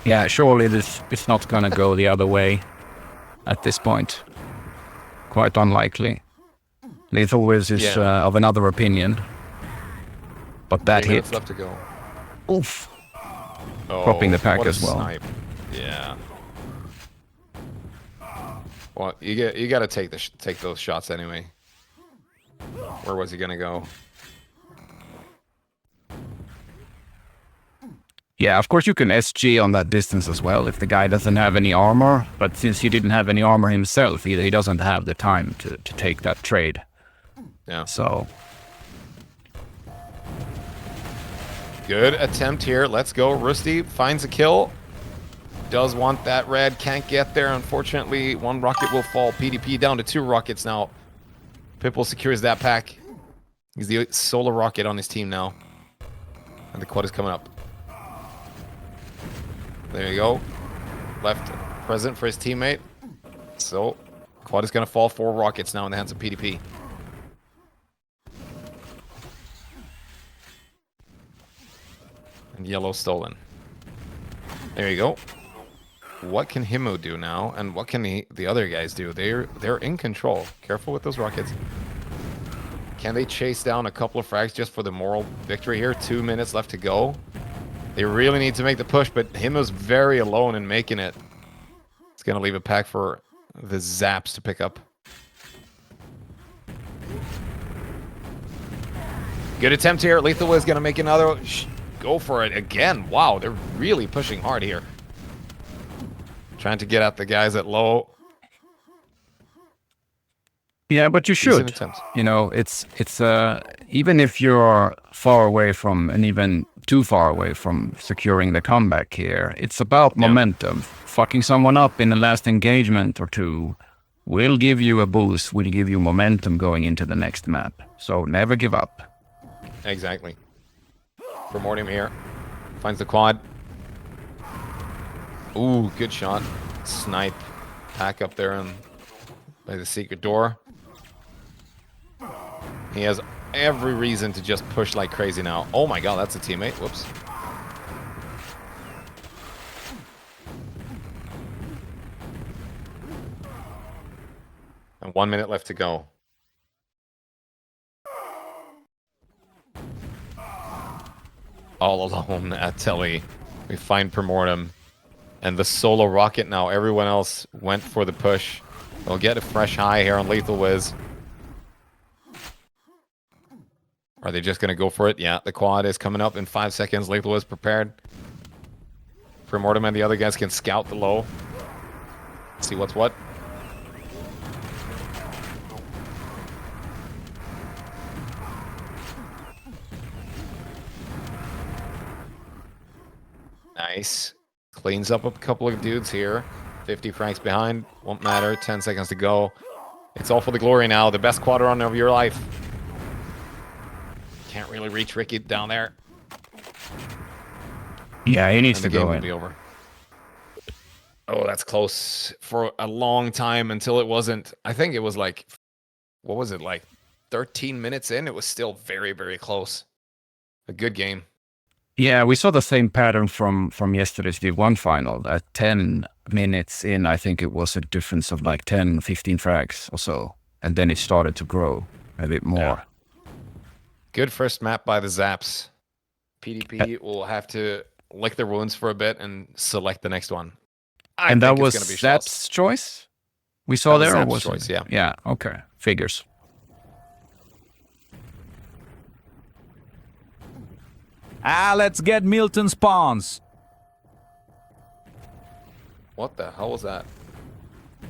Yeah, surely it's not gonna go the other way at this point. Quite unlikely. Lethal Wiz is of another opinion. But that hit. Left to go. Oof. Oh, dropping the pack what a as well. Snipe. Yeah. Well, you got to take those shots anyway. Where was he gonna go? Yeah, of course you can SG on that distance as well if the guy doesn't have any armor. But since he didn't have any armor himself, he doesn't have the time to take that trade. Yeah. So. Good attempt here. Let's go. Rusty finds a kill. Does want that red. Can't get there. Unfortunately, 1 rocket will fall. PDP down to 2 rockets now. Pipple secures that pack. He's the solo rocket on his team now. And the quad is coming up. There you go. Left present for his teammate. So, quad is going to fall. 4 rockets now in the hands of PDP. And yellow stolen. There you go. What can Himo do now, and what can the other guys do? They're in control. Careful with those rockets. Can they chase down a couple of frags just for the moral victory here? 2 minutes left to go. They really need to make the push, but Himo's very alone in making it. It's going to leave a pack for the Zapps to pick up. Good attempt here. Lethal is going to make another. Go for it again. Wow, they're really pushing hard here. Trying to get at the guys at low. Yeah, but you should. You know, it's even if you're far away from, and even too far away from securing the comeback here, it's about momentum. Fucking someone up in the last engagement or 2 will give you a boost, will give you momentum going into the next map. So never give up. Exactly. Primordium here. Finds the quad. Ooh, good shot. Snipe. Pack up there by the secret door. He has every reason to just push like crazy now. Oh my god, that's a teammate. Whoops. And 1 minute left to go. All alone at Telly. We find Primordium. And the solo rocket now. Everyone else went for the push. They'll get a fresh high here on Lethal Wiz. Are they just going to go for it? Yeah, the quad is coming up in 5 seconds. Lethal Wiz prepared. Primordium and the other guys can scout the low. See what's what. Nice. Cleans up a couple of dudes here. 50 francs behind. Won't matter. 10 seconds to go. It's all for the glory now. The best quad run of your life. Can't really reach Ricky down there. Yeah, he needs And to the game go will in. be over. Oh, that's close for a long time until it wasn't. I think it was like, what was it, like 13 minutes in? It was still very, very close. A good game. Yeah, we saw the same pattern from yesterday's D1 final. At 10 minutes in, I think it was a difference of like 10, 15 frags or so. And then it started to grow a bit more. Yeah. Good first map by the Zapps. PDP will have to lick their wounds for a bit and select the next one. And that was it's gonna be Schloss. Zapp's choice? We saw That was there? Or Zapp's was choice, it? yeah. Yeah, okay. Figures. Let's get Milton spawns. What the hell was that?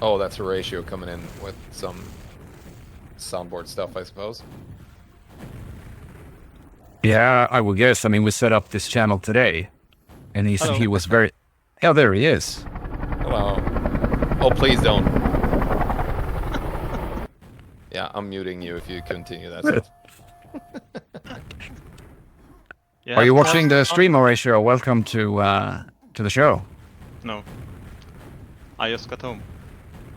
Oh, that's Horatio coming in with some soundboard stuff, I suppose. Yeah, I would guess. I mean, we set up this channel today. And he was very... Yeah, there he is. Hello. Oh, please don't. Yeah, I'm muting you if you continue that stuff. Yeah, Are you watching the stream, Horatio? Welcome to the show. No. I just got home.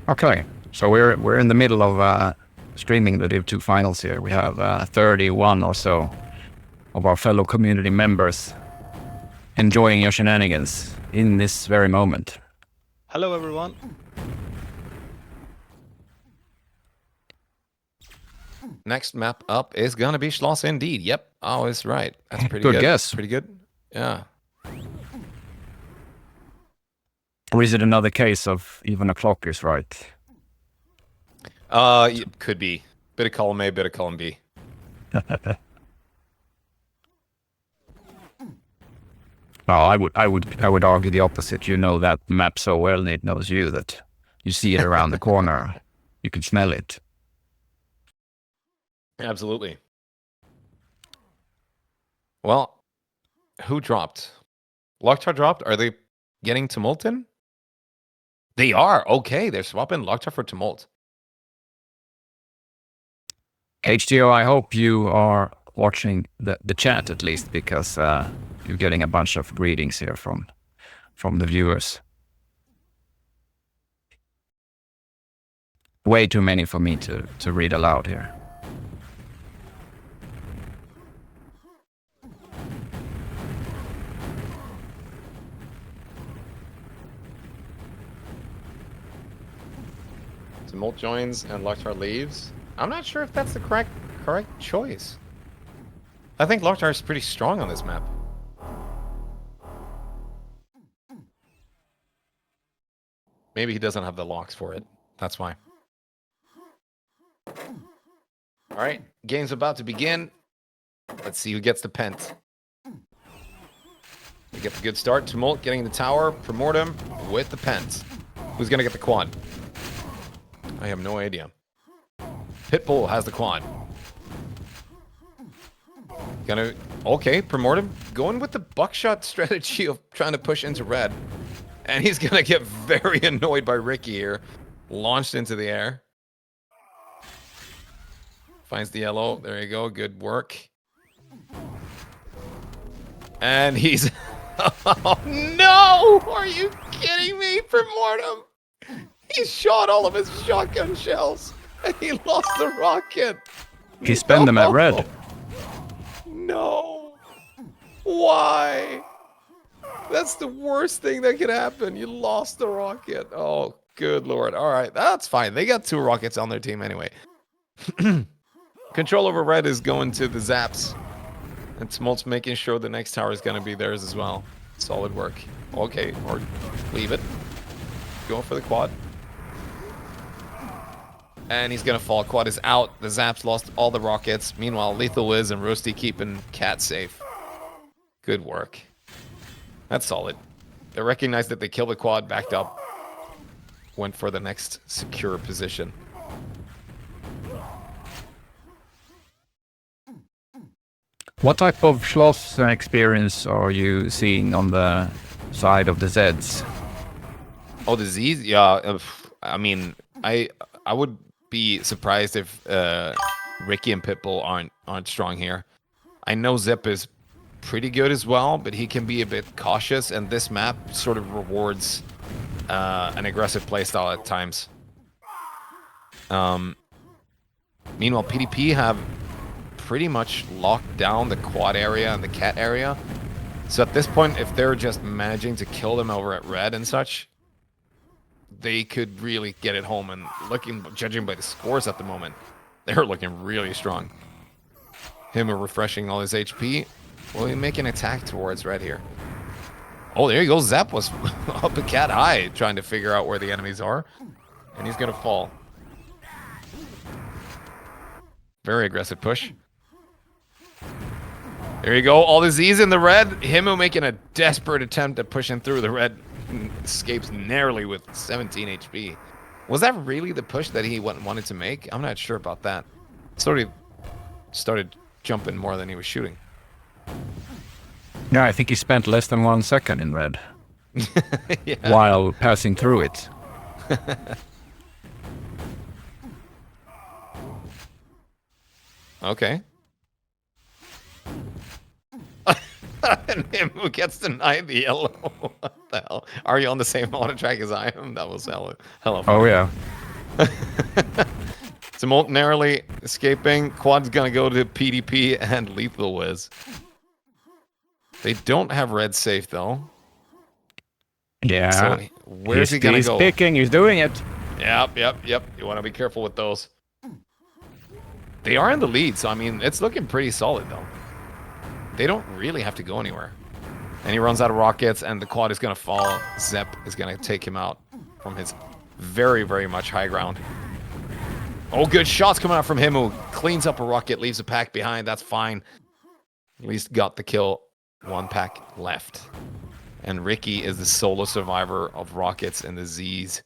Okay, so we're in the middle of streaming the Div 2 finals here. We have 31 or so of our fellow community members enjoying your shenanigans in this very moment. Hello, everyone. Next map up is gonna be Schloss indeed. Yep, I was right. That's pretty Good good. guess. Pretty good. Yeah. Or is it another case of even a clock is right? Could be. Bit of column A, bit of column B. No, I would argue the opposite. You know that map so well, and it knows you that you see it around the corner. You can smell it. Absolutely. Well, who dropped? Locktar dropped? Are they getting Tumultin? They are. Okay, they're swapping Locktar for Tumult. HTO, I hope you are watching the chat at least, because you're getting a bunch of greetings here from the viewers. Way too many for me to read aloud here. Tumult joins and Locktar leaves. I'm not sure if that's the correct choice. I think Locktar is pretty strong on this map. Maybe he doesn't have the locks for it. That's why. All right, game's about to begin. Let's see who gets the pent. We get the good start. Tumult getting the tower. Primordium with the pent. Who's gonna get the quad? I have no idea. Pitbull has the quad. Okay, Primordium going with the buckshot strategy of trying to push into red. And he's gonna get very annoyed by Ricky here. Launched into the air. Finds the yellow. There you go. Good work. And he's... Oh, no! Are you kidding me, Primordium? He shot all of his shotgun shells. And he lost the rocket. He spent them at red. No. Why? That's the worst thing that could happen. You lost the rocket. Oh, good lord. All right, that's fine. They got 2 rockets on their team anyway. Control over red is going to the Zapps. And Tumult's making sure the next tower is going to be theirs as well. Solid work. Okay, or leave it. Going for the quad. And he's going to fall. Quad is out. The Zapps lost all the rockets. Meanwhile, Lethal Wiz and Roasty keeping Cat safe. Good work. That's solid. They recognize that they killed the quad, backed up. went for the next secure position. What type of Schloss experience are you seeing on the side of the Zeds? Oh, the Z's? Yeah, I mean, I would be surprised if Ricky and Pitbull aren't strong here. I know Zepp is pretty good as well, but he can be a bit cautious, and this map sort of rewards an aggressive playstyle at times. Meanwhile, PDP have pretty much locked down the quad area and the cat area. So at this point, if they're just managing to kill them over at red and such, they could really get it home. And judging by the scores at the moment, they're looking really strong. Him refreshing all his HP. Will he make an attack towards red here? Oh, there you go. Zepp was up a cat high trying to figure out where the enemies are. And he's going to fall. Very aggressive push. There you go. All the Z's in the red. Himu making a desperate attempt at pushing through the red. Escapes narrowly with 17 HP. Was that really the push that he wanted to make? I'm not sure about that. Sort of started jumping more than he was shooting. Yeah, I think he spent less than 1 second in red. Yeah. While passing through it. Okay. And him who gets denied the yellow. What the hell? Are you on the same auto track as I am? That was hella funny. Oh, yeah. Tumult narrowly escaping. Quad's gonna go to PDP and Lethal Wiz. They don't have red safe though. Yeah. So where's he gonna go? He's picking, he's doing it. Yep. You want to be careful with those. They are in the lead, so I mean, it's looking pretty solid though. They don't really have to go anywhere. And he runs out of rockets, and the quad is gonna fall. Zepp is gonna take him out from his very, very much high ground. Oh, good shots coming out from him, who cleans up a rocket, leaves a pack behind. That's fine. At least got the kill. 1 pack left. And Ricky is the solo survivor of rockets and the Z's.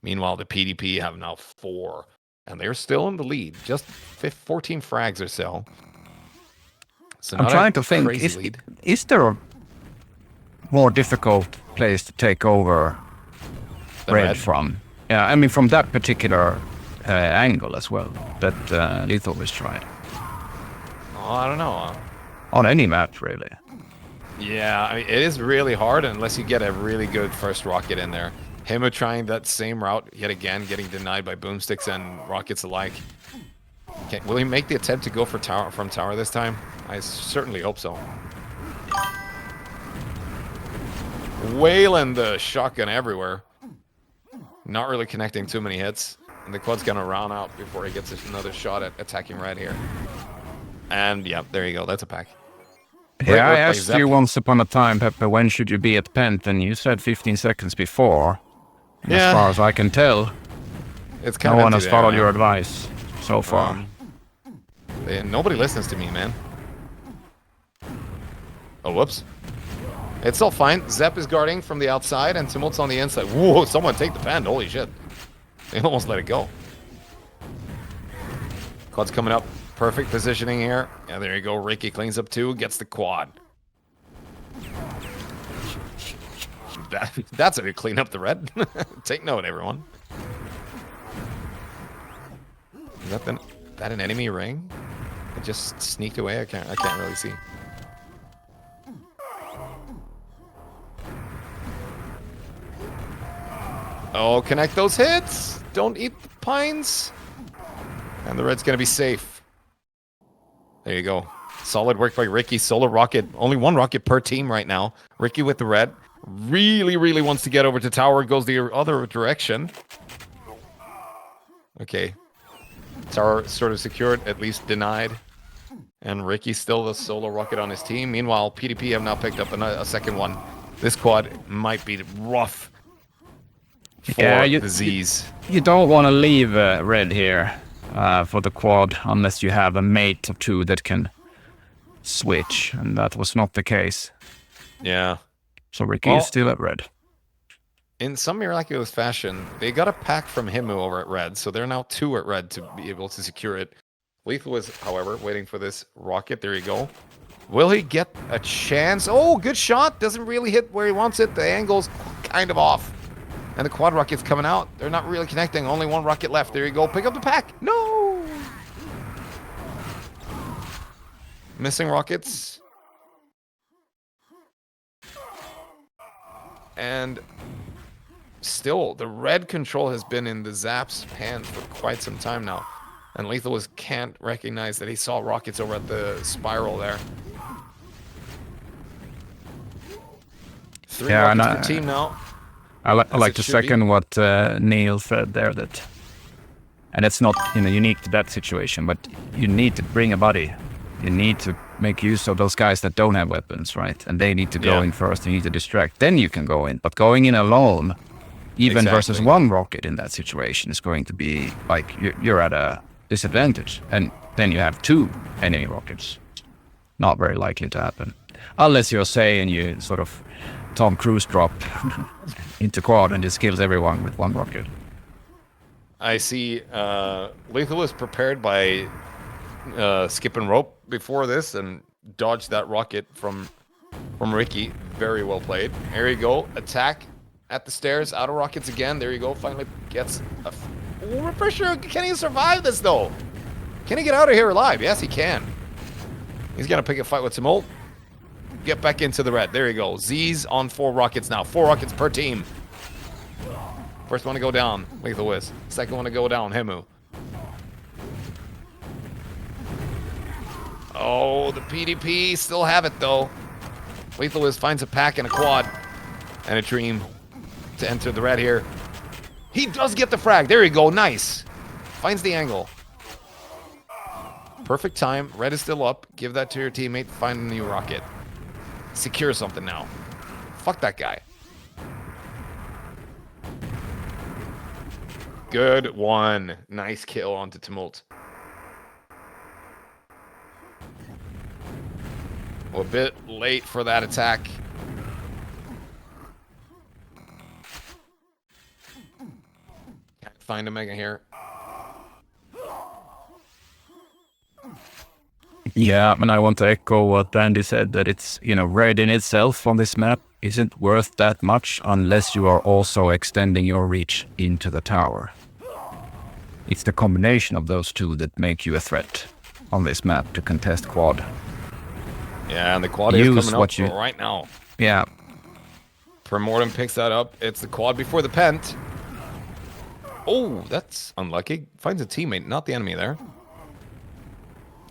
Meanwhile, the PDP have now 4. And they're still in the lead. Just 14 frags or so. So I'm trying to think, is there a more difficult place to take over red from? Yeah, I mean from that particular angle as well, that Lethal was trying. Oh, I don't know. On any map, really. Yeah, I mean, it is really hard unless you get a really good first rocket in there. Him trying that same route yet again, getting denied by boomsticks and rockets alike. Okay, will he make the attempt to go for from tower this time? I certainly hope so. Wailing the shotgun everywhere. Not really connecting too many hits. And the quad's gonna round out before he gets another shot at attacking red here. And yeah, there you go. That's a pack. Yeah, I asked you once upon a time, Pepper, when should you be at Pent? And you said 15 seconds before. Yeah. As far as I can tell, it's kind no one has followed your advice so far. Nobody listens to me, man. Oh, whoops. It's all fine. Zepp is guarding from the outside, and Tumult's on the inside. Whoa, someone take the pen. Holy shit. They almost let it go. Quad's coming up. Perfect positioning here. Yeah, there you go. Ricky cleans up 2, gets the quad. That's how you clean up the red. Take note, everyone. Is that an enemy ring? It just sneaked away. I can't really see. Oh, connect those hits. Don't eat the pines. And the red's gonna be safe. There you go. Solid work by Ricky. Solo rocket. Only 1 rocket per team right now. Ricky with the red. Really, really wants to get over to tower. Goes the other direction. Okay. Tower sort of secured, at least denied. And Ricky still the solo rocket on his team. Meanwhile, PDP have now picked up a second one. This quad might be rough for the Z's. You don't want to leave red here for the quad unless you have a mate or 2 that can switch. And that was not the case. Yeah. So Ricky is still at red. in some miraculous fashion, they got a pack from Himu over at red, so they're now 2 at red to be able to secure it. Lethal is, however, waiting for this rocket. There you go. Will he get a chance? Oh, good shot. Doesn't really hit where he wants it. The angle's kind of off. And the quad rocket's coming out. They're not really connecting. Only 1 rocket left. There you go. Pick up the pack. No! Missing rockets. And still, the red control has been in the Zapps' hand for quite some time now. And Lethal can't recognize that he saw rockets over at the spiral there. 3 rockets per team now. I like to second what Neil said there, that, and it's not unique to that situation, but you need to bring a buddy. You need to make use of those guys that don't have weapons, right? And they need to go in first. You need to distract. Then you can go in. But going in alone, even versus 1 rocket in that situation, is going to be like you're at a disadvantage. And then you have 2 enemy rockets. Not very likely to happen, unless you're saying you sort of Tom Cruise drop into quad and just kills everyone with 1 rocket. I see Lethal was prepared by skipping rope before this and dodged that rocket from Ricky. Very well played. There you go. Attack at the stairs. Out of rockets again. There you go. Finally gets a refresher. Can he survive this though? Can he get out of here alive? Yes, he can. He's gonna pick a fight with Tumult. Get back into the red. There you go. Z's on 4 rockets now. 4 rockets per team. First one to go down, Lethal Wiz. Second one to go down, Himu. Oh, the PDP still have it though. Lethal Wiz finds a pack and a quad and a dream to enter the red here. He does get the frag. There you go. Nice. Finds the angle. Perfect time. Red is still up. Give that to your teammate. Find a new rocket. Secure something now. Fuck that guy. Good one. Nice kill onto Tumult. A bit late for that attack. Can't find a Mega here. Yeah, and I want to echo what Andy said, that it's, red in itself on this map isn't worth that much unless you are also extending your reach into the tower. It's the combination of those two that make you a threat on this map to contest quad. Yeah, and the quad is coming up right now. Yeah. Primordium picks that up. It's the quad before the pent. Oh, that's unlucky. Finds a teammate, not the enemy there.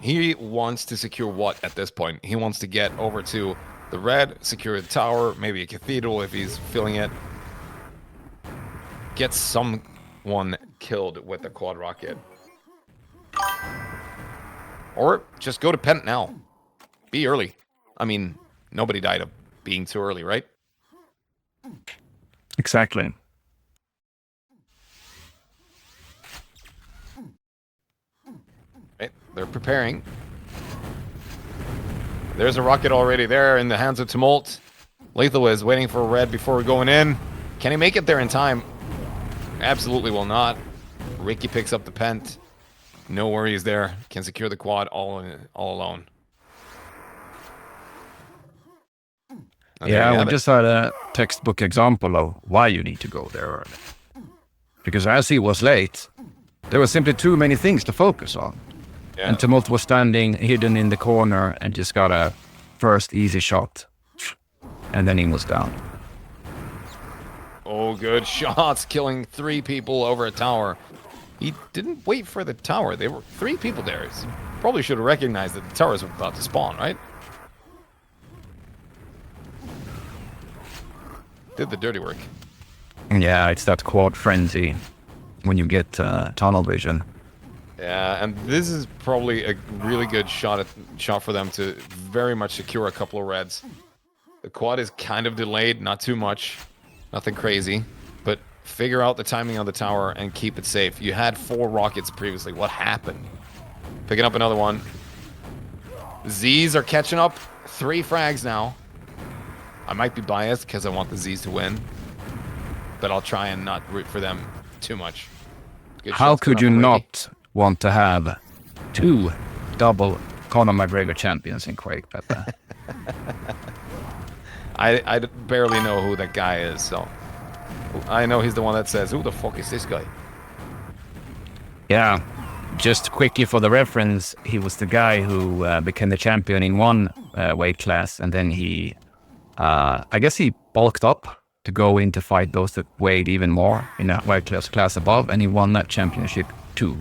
He wants to secure what at this point? He wants to get over to the red, secure the tower, maybe a cathedral if he's filling it. Get someone killed with a quad rocket. Or just go to Pent now. Be early. I mean, nobody died of being too early, right? Exactly. Right, they're preparing. There's a rocket already there in the hands of Tumult. Lethal is waiting for a red before going in. Can he make it there in time? Absolutely will not. Ricky picks up the Pent. No worries there. Can secure the quad all alone. And yeah, we just had a textbook example of why you need to go there early. Because as he was late, there were simply too many things to focus on. Yeah. And Tumult was standing hidden in the corner and just got a first easy shot. And then he was down. Oh, good shots. Killing 3 people over a tower. He didn't wait for the tower. There were 3 people there. He probably should have recognized that the towers were about to spawn, right? Did the dirty work. Yeah, it's that quad frenzy when you get tunnel vision. Yeah, and this is probably a really good shot for them to very much secure a couple of reds. The quad is kind of delayed, not too much, nothing crazy, but figure out the timing on the tower and keep it safe. You had 4 rockets previously. What happened? Picking up another one. Z's are catching up. 3 frags now. I might be biased because I want the Z's to win. but I'll try and not root for them too much. Good How shots could you coming up already. not want to have 2 double Conor McGregor champions in Quake, Pepe? I barely know who that guy is, so I know he's the one that says, "Who the fuck is this guy?" Yeah, just quickly for the reference, he was the guy who became the champion in one weight class, and then he, I guess he bulked up to go in to fight those that weighed even more in a weight class above, and he won that championship too.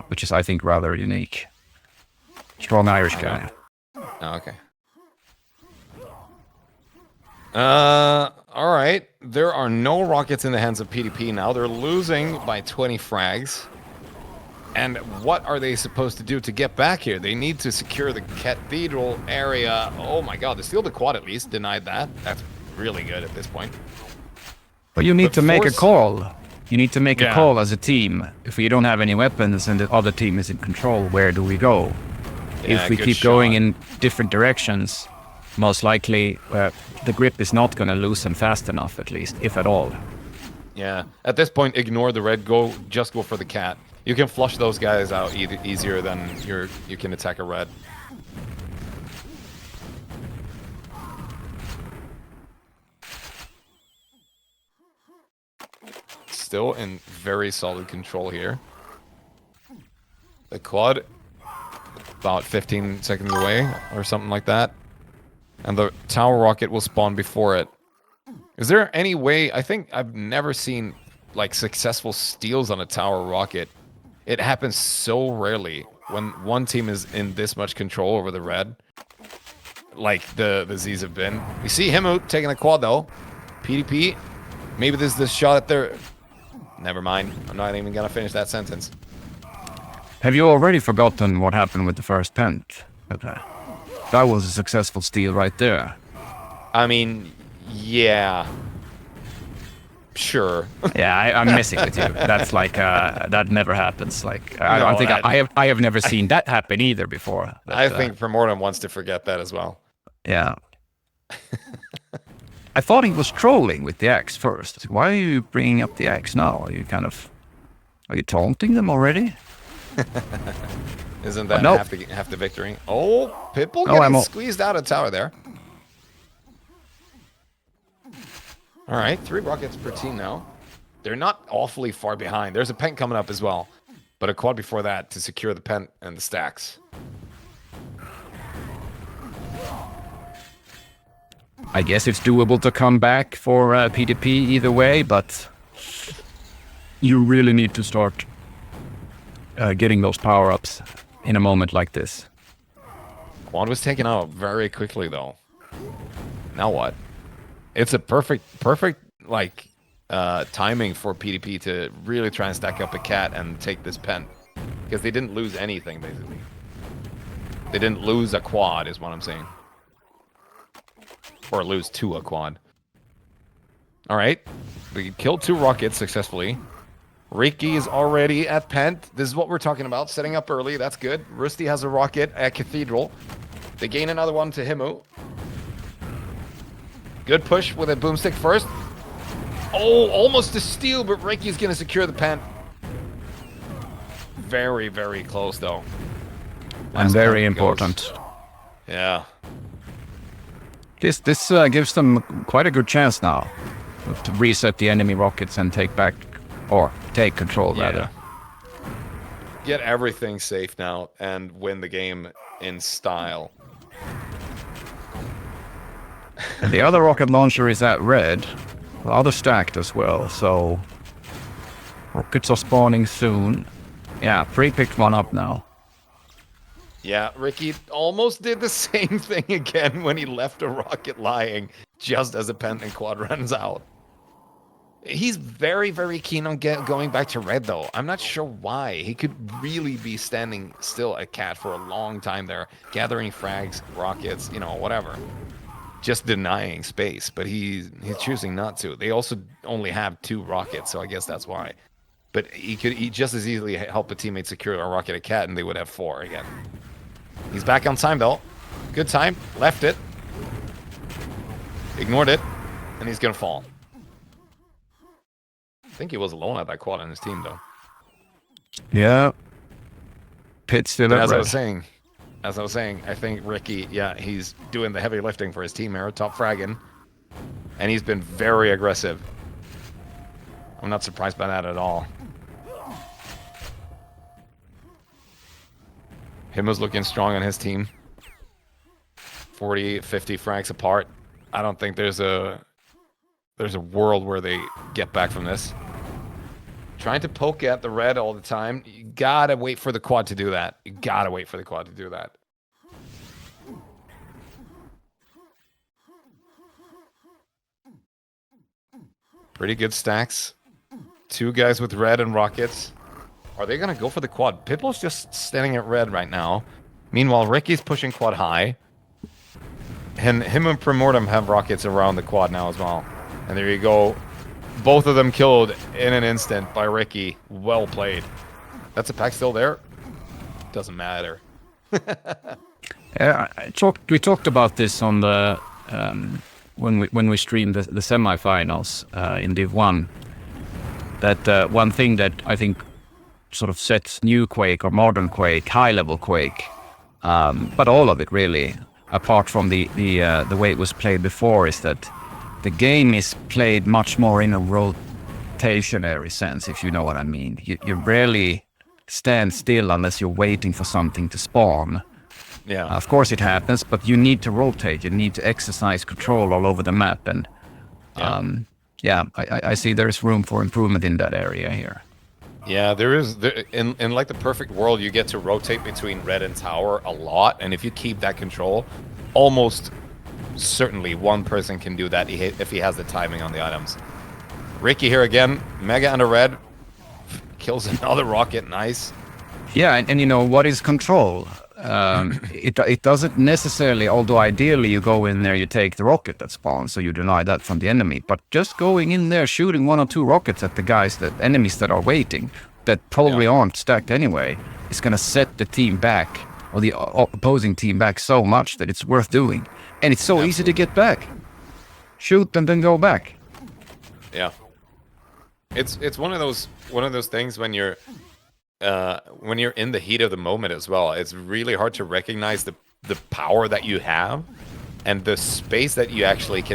Which is I think rather unique. Strong Irish guy. Oh, okay. All right. There are no rockets in the hands of PDP now. They're losing by 20 frags. And what are they supposed to do to get back here? They need to secure the cathedral area. Oh my god, they steal the quad at least. Denied that. That's really good at this point. But you need to make a call. You need to make a Yeah. call as a team. If we don't have any weapons and the other team is in control, where do we go? Yeah, If we good keep going shot. in different directions, most likely the grip is not going to loosen fast enough, at least, if at all. Yeah. At this point, ignore the red. Just go for the cat. You can flush those guys out easier than you can attack a red. Still in very solid control here. The quad about 15 seconds away or something like that. And the tower rocket will spawn before it. Is there any way... I think I've never seen like successful steals on a tower rocket. It happens so rarely when one team is in this much control over the red. Like the Z's have been. We see him out taking a quad though. PDP. Maybe there's this shot at their... Never mind. I'm not even gonna finish that sentence. Have you already forgotten what happened with the first pent? Okay. That was a successful steal right there. I mean, yeah. Sure. Yeah, I'm messing with you. That's like that never happens. Like I No, don't think that- I have never seen that happen either before. But, I think for more than once to forget that as well. Yeah. I thought he was trolling with the axe first. Why are you bringing up the axe now? Are you taunting them already? Isn't that Nope. half the victory? Oh, Pitbull Oh, getting squeezed out of tower there. All right, 3 rockets per team now. They're not awfully far behind. There's a pent coming up as well, but a quad before that to secure the pent and the stacks. I guess it's doable to come back for PDP either way, but you really need to start getting those power-ups in a moment like this. Quad was taken out very quickly though. Now what? It's a perfect like timing for PDP to really try and stack up a cat and take this pen, because they didn't lose anything basically. They didn't lose a quad, is what I'm saying, or lose to a quad. All right, we killed 2 rockets successfully. Ricky is already at Pent. This is what we're talking about. Setting up early. That's good. Rusty has a rocket at Cathedral. They gain another one to Himu. Good push with a boomstick first. Oh, almost a steal, but Ricky's going to secure the Pent. Very, very close, though. And Last very Pent goes. important. Yeah. This gives them quite a good chance now to reset the enemy rockets and take control rather. Get everything safe now and win the game in style. And the other rocket launcher is at red. The other stacked as well, so rockets are spawning soon. Yeah, pre-picked one up now. Yeah, Ricky almost did the same thing again when he left a rocket lying just as a Pent and quad runs out. He's very, very keen on going back to red, though. I'm not sure why. He could really be standing still at cat for a long time there, gathering frags, rockets, whatever. Just denying space, but he's choosing not to. They also only have 2 rockets, so I guess that's why. But he could just as easily help a teammate secure a rocket at cat, and they would have 4 again. He's back on time, though. Good time. Left it. Ignored it. And he's going to fall. I think he was alone at that quad on his team, though. Yeah. Pit still But at as I red. was saying, I think Ricky, yeah, he's doing the heavy lifting for his team here, top fragging. And he's been very aggressive. I'm not surprised by that at all. Him was looking strong on his team. 40, 50 frags apart. I don't think there's a world where they get back from this. Trying to poke at the red all the time. You gotta wait for the quad to do that. You gotta wait for the quad to do that. Pretty good stacks. 2 guys with red and rockets. Are they gonna go for the quad? Pitbull's just standing at red right now. Meanwhile, Ricky's pushing quad high. And him and Primortem have rockets around the quad now as well. And there you go. Both of them killed in an instant by Ricky. Well played. That's a pack still there? Doesn't matter. Yeah, we talked about this on the when we streamed the semifinals in Div 1. That one thing that I think sort of sets new Quake or modern Quake, high level Quake, but all of it really, apart from the way it was played before, is that the game is played much more in a rotationary sense, if you know what I mean. You rarely stand still unless you're waiting for something to spawn. Yeah. Of course it happens, but you need to rotate. You need to exercise control all over the map. And I see there's room for improvement in that area here. Yeah, there is. In like the perfect world, you get to rotate between red and tower a lot. And if you keep that control, almost certainly one person can do that if he has the timing on the items. Ricky here again. Mega under red. Kills another rocket. Nice. Yeah, and you know, what is control? It doesn't necessarily, although ideally you go in there, you take the rocket that spawns, so you deny that from the enemy. But just going in there, shooting 1 or 2 rockets at the enemies that are waiting, that probably aren't stacked anyway, is going to set the team back, or the opposing team back, so much that it's worth doing. And it's so easy to get back. Shoot and then go back. Yeah. It's one of those things when you're in the heat of the moment as well. It's really hard to recognize the power that you have and the space that you actually can